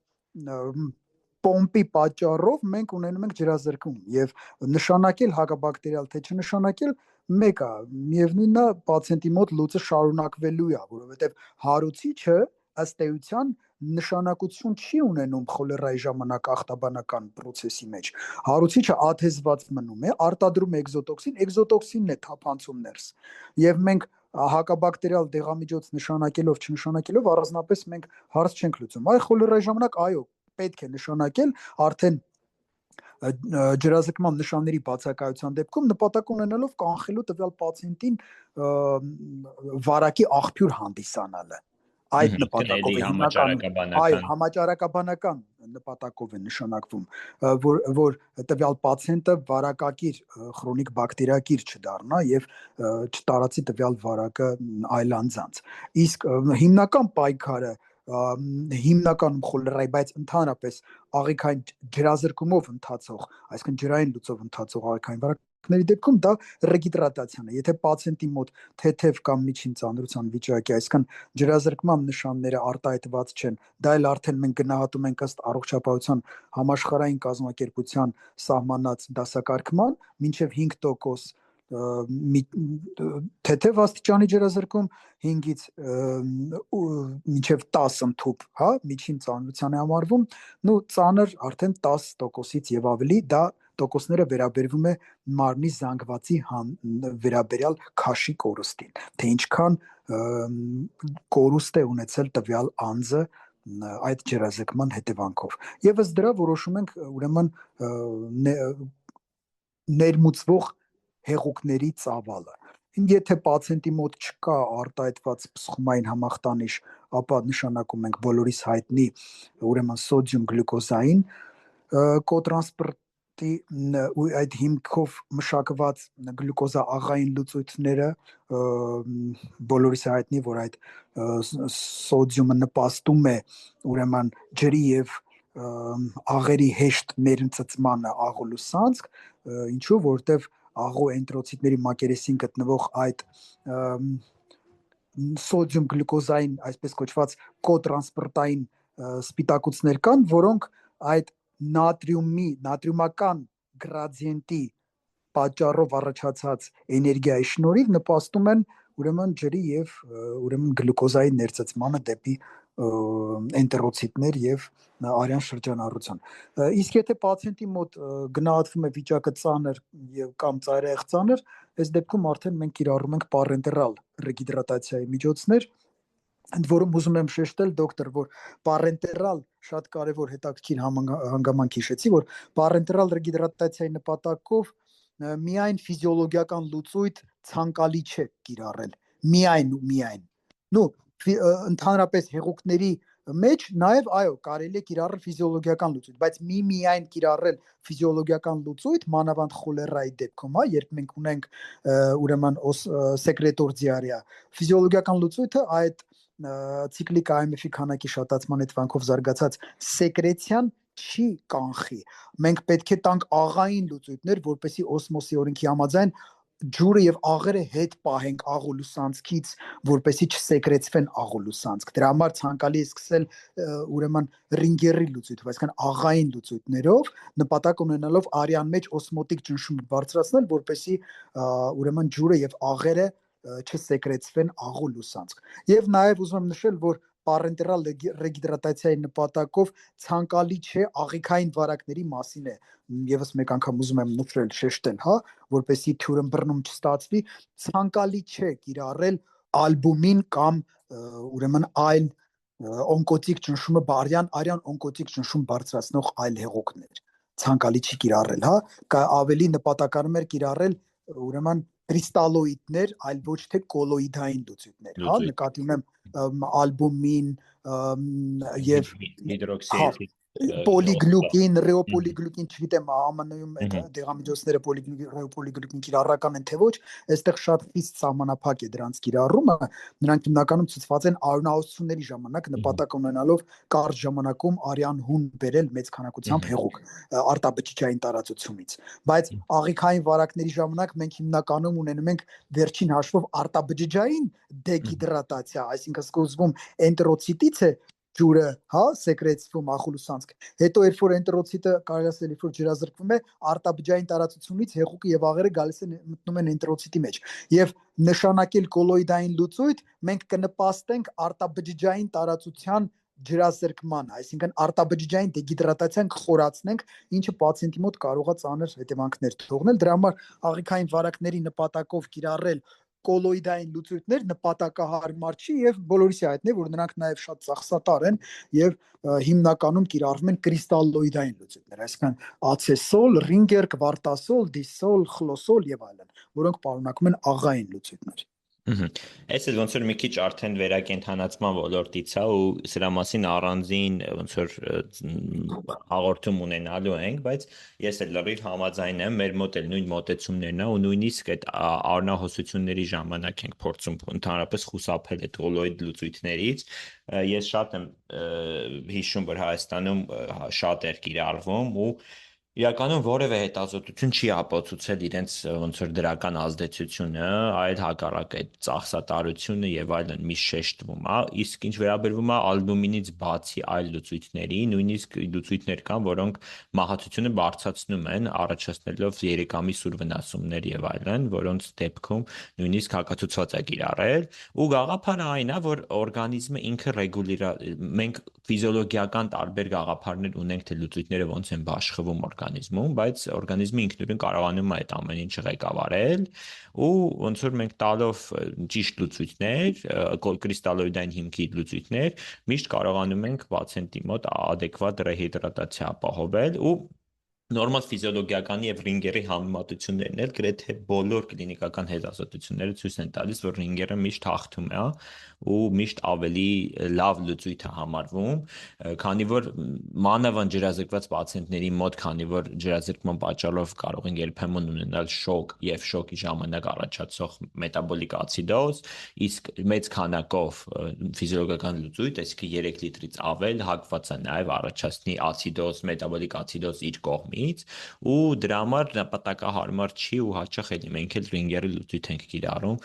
պոմպի պատճառով մենք ունենում ենք ջրազրկում եւ նշանակել հակաբակտերիալ թե չնշանակել մեկ է, միևնույնն է պացիենտի մոտ լուծը շարունակվելու է, որովհետեւ հարուցիչը ըստ էության նշանակություն չի ունենում խոլերայի ժամանակ ախտաբանական process-ի մեջ։ Հարուցիչը աթեզված մնում է, արտադրում է էկզոտոքսինն է թափանցում ներս։ Եվ մենք հակաբակտերիալ դեղամիջոց նշանակելով, չնշանակելով առանձնապես մենք հարց չենք լուծում։ Այ խոլերայի ժամանակ այո, պետք է նշանակել արդեն ջրազրկման նշանների բացակայության դեպքում նպատակ ունենալով կանխելու տվյալ պացիենտին վարակի աղբյուր հանդիսանալը։ Այդ նպատակով է համաճարակաբանական նպատակով է նշանակվում, որ տվյալ պացիենտը վարակակիր քրոնիկ բակտերիակիր չդառնա եւ չտարածի տվյալ վարակը այլ անձանց։ Իսկ հիմնական պայքարը հիմնականում խոլերայի, բայց ընդհանրապես աղիքային ջրազրկումով ընթացող, այսինքն ջրային լուծով ընթացող աղիքային վարակների դեպքում դա ռեգիդրատացիան է։ Եթե պացիենտի մոտ թեթև կամ միջին ծանրության վիճակ է, այսինքն ջրազրկման նշանները արտահայտված չեն, դա էլ արդեն մենք գնահատում ենք ըստ առողջապահության համաշխարհային կազմակերպության սահմանած դասակարգման, մինչև 5% թեթև աստիճանի ջրազրկում 5-ից մինչև 10 ընդհուպ, հա, միջին ծանրության է համարվում, ու ծանր արդեն 10%-ից եւ ավելի, դա տոկոսները վերաբերվում է մարմնի զանգվածի վերաբերյալ քաշի կորուստին, թե ինչքան կորուստ է ունեցել տվյալ անձը այդ ջրազրկման հետևանքով։ Եվ ըստ դրա որոշում ենք ուրեմն ներմուծվող հեղուկների ծավալը։ Եթե պացիենտի մոտ չկա արտահայտված պսխումային համախտանիշ, ապա նշանակում ենք բոլորիս հայտնի ուրեմն սոդիում գլյուկոզային կոտրանսպորտի այդ հիմքով մշակված գլյուկոզա-աղային լուծույթները, բոլորիս հայտնի, որ այդ սոդիումը նպաստում է ուրեմն ջրի եւ աղերի հեշտ ներմծծմանը աղու լուսանցք, ինչու, որտեվ աղու էնտրոցիտների մակերեսին գտնվող այդ սոդիում գլյուկոզային, այսպես կոչված կոտրանսպորտային սպիտակուցներ կան, որոնք այդ նատրիումական գրադիենտի պատճառով առաջացած էներգիայի շնորհիվ նպաստում են ուրեմն ջրի եւ ուրեմն գլյուկոզայի ներծծմանը դեպի էնտերոցիտներ եւ արյան շրջանառության։ Իսկ եթե պացիենտի մոտ գնահատվում է վիճակը ծանր եւ կամ ծայրահեղ ծանր, այս դեպքում արդեն մենք կիրառում ենք պարենտերալ ռեգիդրատացիայի միջոցներ, ընդ որում ուզում եմ շեշտել, դոկտոր, որ պարենտերալ շատ կարևոր հետաքրքիր հանգամանք հիշեցի, որ պարենտերալ ռեգիդրատացիայի նպատակով միայն ֆիզիոլոգիական լուծույթ ցանկալի չէ կիրառել, միայն։ Ընդհանրապես հեղուկների մեջ նաև այո, կարելի է կիրառել ֆիզիոլոգիական լուծույթ, բայց միայն կիրառել ֆիզիոլոգիական լուծույթ, մանավանդ խոլերայի դեպքում, երբ մենք ունենք ուրեմն սեկրետոր դիարեա, ֆիզիոլոգիական լուծույթը այդ ցիկլիկ IMF-ի քանակի շատացման հետևանքով զարգացած սեկրեցիան չի կանխի։ Մենք պետք է տանք աղային լուծույթներ, որպեսզի օսմոսի օրենքի համաձայն ջուրը եւ աղերը հետ պահենք աղու լուսանցքից, որպեսզի չսեկրեցվեն աղու լուսանցք։ Դրա համար ցանկալի է սկսել ուրեմն ռինգերի լուծույթով, այսինքն աղային լուծույթներով, նպատակ ունենալով արյան մեջ օսմոտիկ ճնշումը բարձրացնել, որպեսզի ուրեմն ջուրը եւ աղերը չսեկրեցվեն աղու լուսանցք։ Եվ նաև ուզում եմ նշել, որ պարենտերալ ռեգիդրատացիայի նպատակով ցանկալի չէ աղիքային վարակների մասին է եւս մեկ անգամ ուզում եմ նշել, շեշտել, հա, որպեսզի թյուրըմբռնում չստացվի, ցանկալի չէ կիրառել ալբումին կամ ուրեմն այլ օնկոտիկ ճնշումը արյան օնկոտիկ ճնշում բարձրացնող այլ հեղուկներ ցանկալի չի կիրառել, հա, ավելի նպատակարում էր կիրառել ուրեմն կրիստալոիդներ, այլ ոչ թե կոլոիդային լուծույթներ, հա, նկատի ունեմ ալբումին եւ հիդրոքսիէթիլ պոլիգլյուկին, ռեոպոլիգլյուկին, չգիտեմ, ԱՄՆ-ում այդ դեղամիջոցները ռեոպոլիգլյուկին կիրառական են թե ոչ, այստեղ շատ խիստ սահմանափակ է դրանց կիրառումը, նրանք հիմնականում ցուցված են արյունահոսությունների ժամանակ, նպատակ ունենալով կարճ ժամանակում արյան հուն բերել մեծ քանակությամբ հեղուկ արտաբջջային տարածությունից, բայց աղիքային վարակների ժամանակ մենք հիմնականում ունենում ենք վերջին հաշվով արտաբջջային դեգիդրատացիա, այսինքն սկզբում էնտերոցիտից է ջուրը, հա, սեկրեցվում աղու լուսանցք, հետո երբ որ էնտերոցիտը կարելի ասել, երբ որ ջրազրկվում է, արտաբջջային տարածությունից հեղուկը եւ աղերը գալիս են մտնում են էնտերոցիտի մեջ եւ նշանակել կոլոիդային լուծույթ մենք կնպաստենք արտաբջջային տարածության ջրազրկման, այսինքն արտաբջջային դեգիդրատացիան կխորացնենք, ինչը պացիենտի մոտ կարող է ծանր հետևանքներ թողնել, դրա համար աղիքային վարակների նպատակով կիրառել կոլոիդային լուծույթներ նպատակահարմար չի եւ բոլորիս է հայտնի, որ նրանք նաեւ շատ ծախսատար են եւ հիմնականում կիրառվում են կրիստալոիդային լուծույթներ, այսինքն ացեսոլ, ռինգեր, կվարտասոլ, դիսոլ, խլոսոլ եւ այլն, որոնք պարունակում են աղային լուծույթներ։ Այս էլ ոնց որ մի քիչ արդեն վերակենդանացման ոլորտից է ու սրա մասին առանձին ոնց որ հաղորդում ունենալու ենք, բայց ես էլ լրիվ համաձայն եմ, մեր մոտ էլ նույն մոտեցումներն է ու նույնիսկ այդ արյունահոսությունների ժամանակ ենք փորձում ընդհանրապես խուսափել այդ կոլոիդ լուծույթներից։ Ես շատ եմ հիշում, որ Հայաստանում շատ էր կիրառվում ու Իրականում որևէ հետազոտություն չի ապացուցել իրենց ոնց որ դրական ազդեցությունը, այլ հակառակը այդ ծախսատարությունը եւ այլն միշտ շեշտվում է, իսկ ինչ վերաբերվում է ալբումինից բացի այլ լուծույթների, նույնիսկ լուծույթներ կան, որոնք մահացությունը բարձրացնում են, առաջացնելով երիկամի սուրվնասումներ եւ այլն, որոնց դեպքում նույնիսկ հակացուցված է կիրառել, ու գաղափարը այն է, որ օրգանիզմը ինքը ռեգուլիրա մենք ֆիզիոլոգիական տարբեր գաղափարներ ունենք, թե լուծույթները ոնց են բաշխվում օրգանիզմում, բայց օրգանիզմը ինքնուրույն կարողանում է այդ ամեն ինչը ղեկավարել ու ոնց որ մենք տալով ճիշտ լուծույթներ, կրիստալոիդային հիմքի լուծույթներ, միշտ կարողանում ենք պացիենտի մոտ adekvat ռեհիդրատացիա ապահովել ու նորմալ ֆիզիոլոգիականի եւ ռինգերի համեմատություններն էլ գրեթե բոլոր կլինիկական հետազոտությունները ցույց են տալիս, որ ռինգերը միշտ հաղթում է ու միշտ ավելի լավ լուծույթ է համարվում, քանի որ մանավանդ ջրազրկված պացիենտների մոտ, քանի որ ջրազրկման պատճառով կարող են երբեմն ունենալ շոկ եւ շոկի ժամանակ առաջացող մետաբոլիկ ացիդոզ, իսկ մեծ քանակով ֆիզիոլոգիական լուծույթ, այսինքն 3 լիտրից ավել հակված է նաեւ առաջացնի ացիդոզ, մետաբոլիկ ացիդոզ իր կողմից ու դրա համար նպատակահարմար չի ու հաճախ էլի մենք էլ ռինգերի լուծույթ ենք կիրառում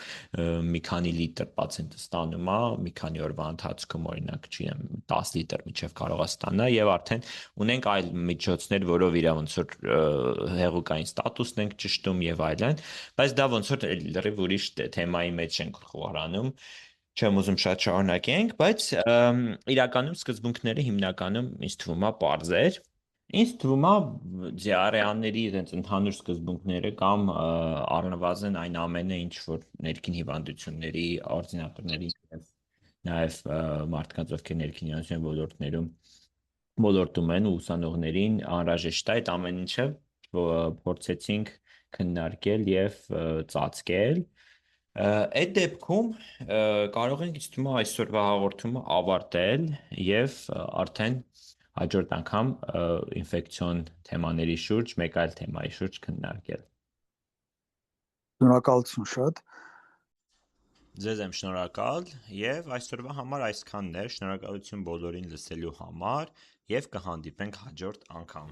մի քանի լիտր պացիենտը ստանում է մի քանի օրվա ընթացքում օրինակ չգիտեմ 10 լիտր միջև կարող է ստանալ եւ արդեն ունենք այլ միջոցներ, որով իր ոնց որ հեղուկային ստատուսն ենք ճշտում եւ այլն, բայց դա ոնց որ լրիվ ուրիշ թեմայի մեջ ենք խորանում չեմ ուզում շատ շարունակենք, բայց իրականում սկզբունքները հիմնականում ինձ թվում է պարզեր Ինձ թվում է դիարեաների այդպես ընդհանուր սկզբունքները կամ առնվազն այն ամենը, ինչ որ ներքին հիվանդությունների, օրդինատորների եւ նաեւ մարդկանց, ովքեր ներքին հիվանդության ոլորտում են ու ուսանողներին անհրաժեշտ է այդ ամեն ինչը փորձեցինք քննարկել եւ ծածկել Այդ դեպքում կարող ենք իստում այսօրվա հաղորդումը ավարտել եւ արդեն հաջորդ անգամ ինֆեկցիոն թեմաների շուրջ, մեկ այլ թեմայի շուրջ քննարկել։ Շնորհակալություն շատ։ Ձեզ եմ շնորհակալ եւ այսօրվա համար այսքանն է։ Շնորհակալություն բոլորին լսելու համար եւ կհանդիպենք հաջորդ անգամ։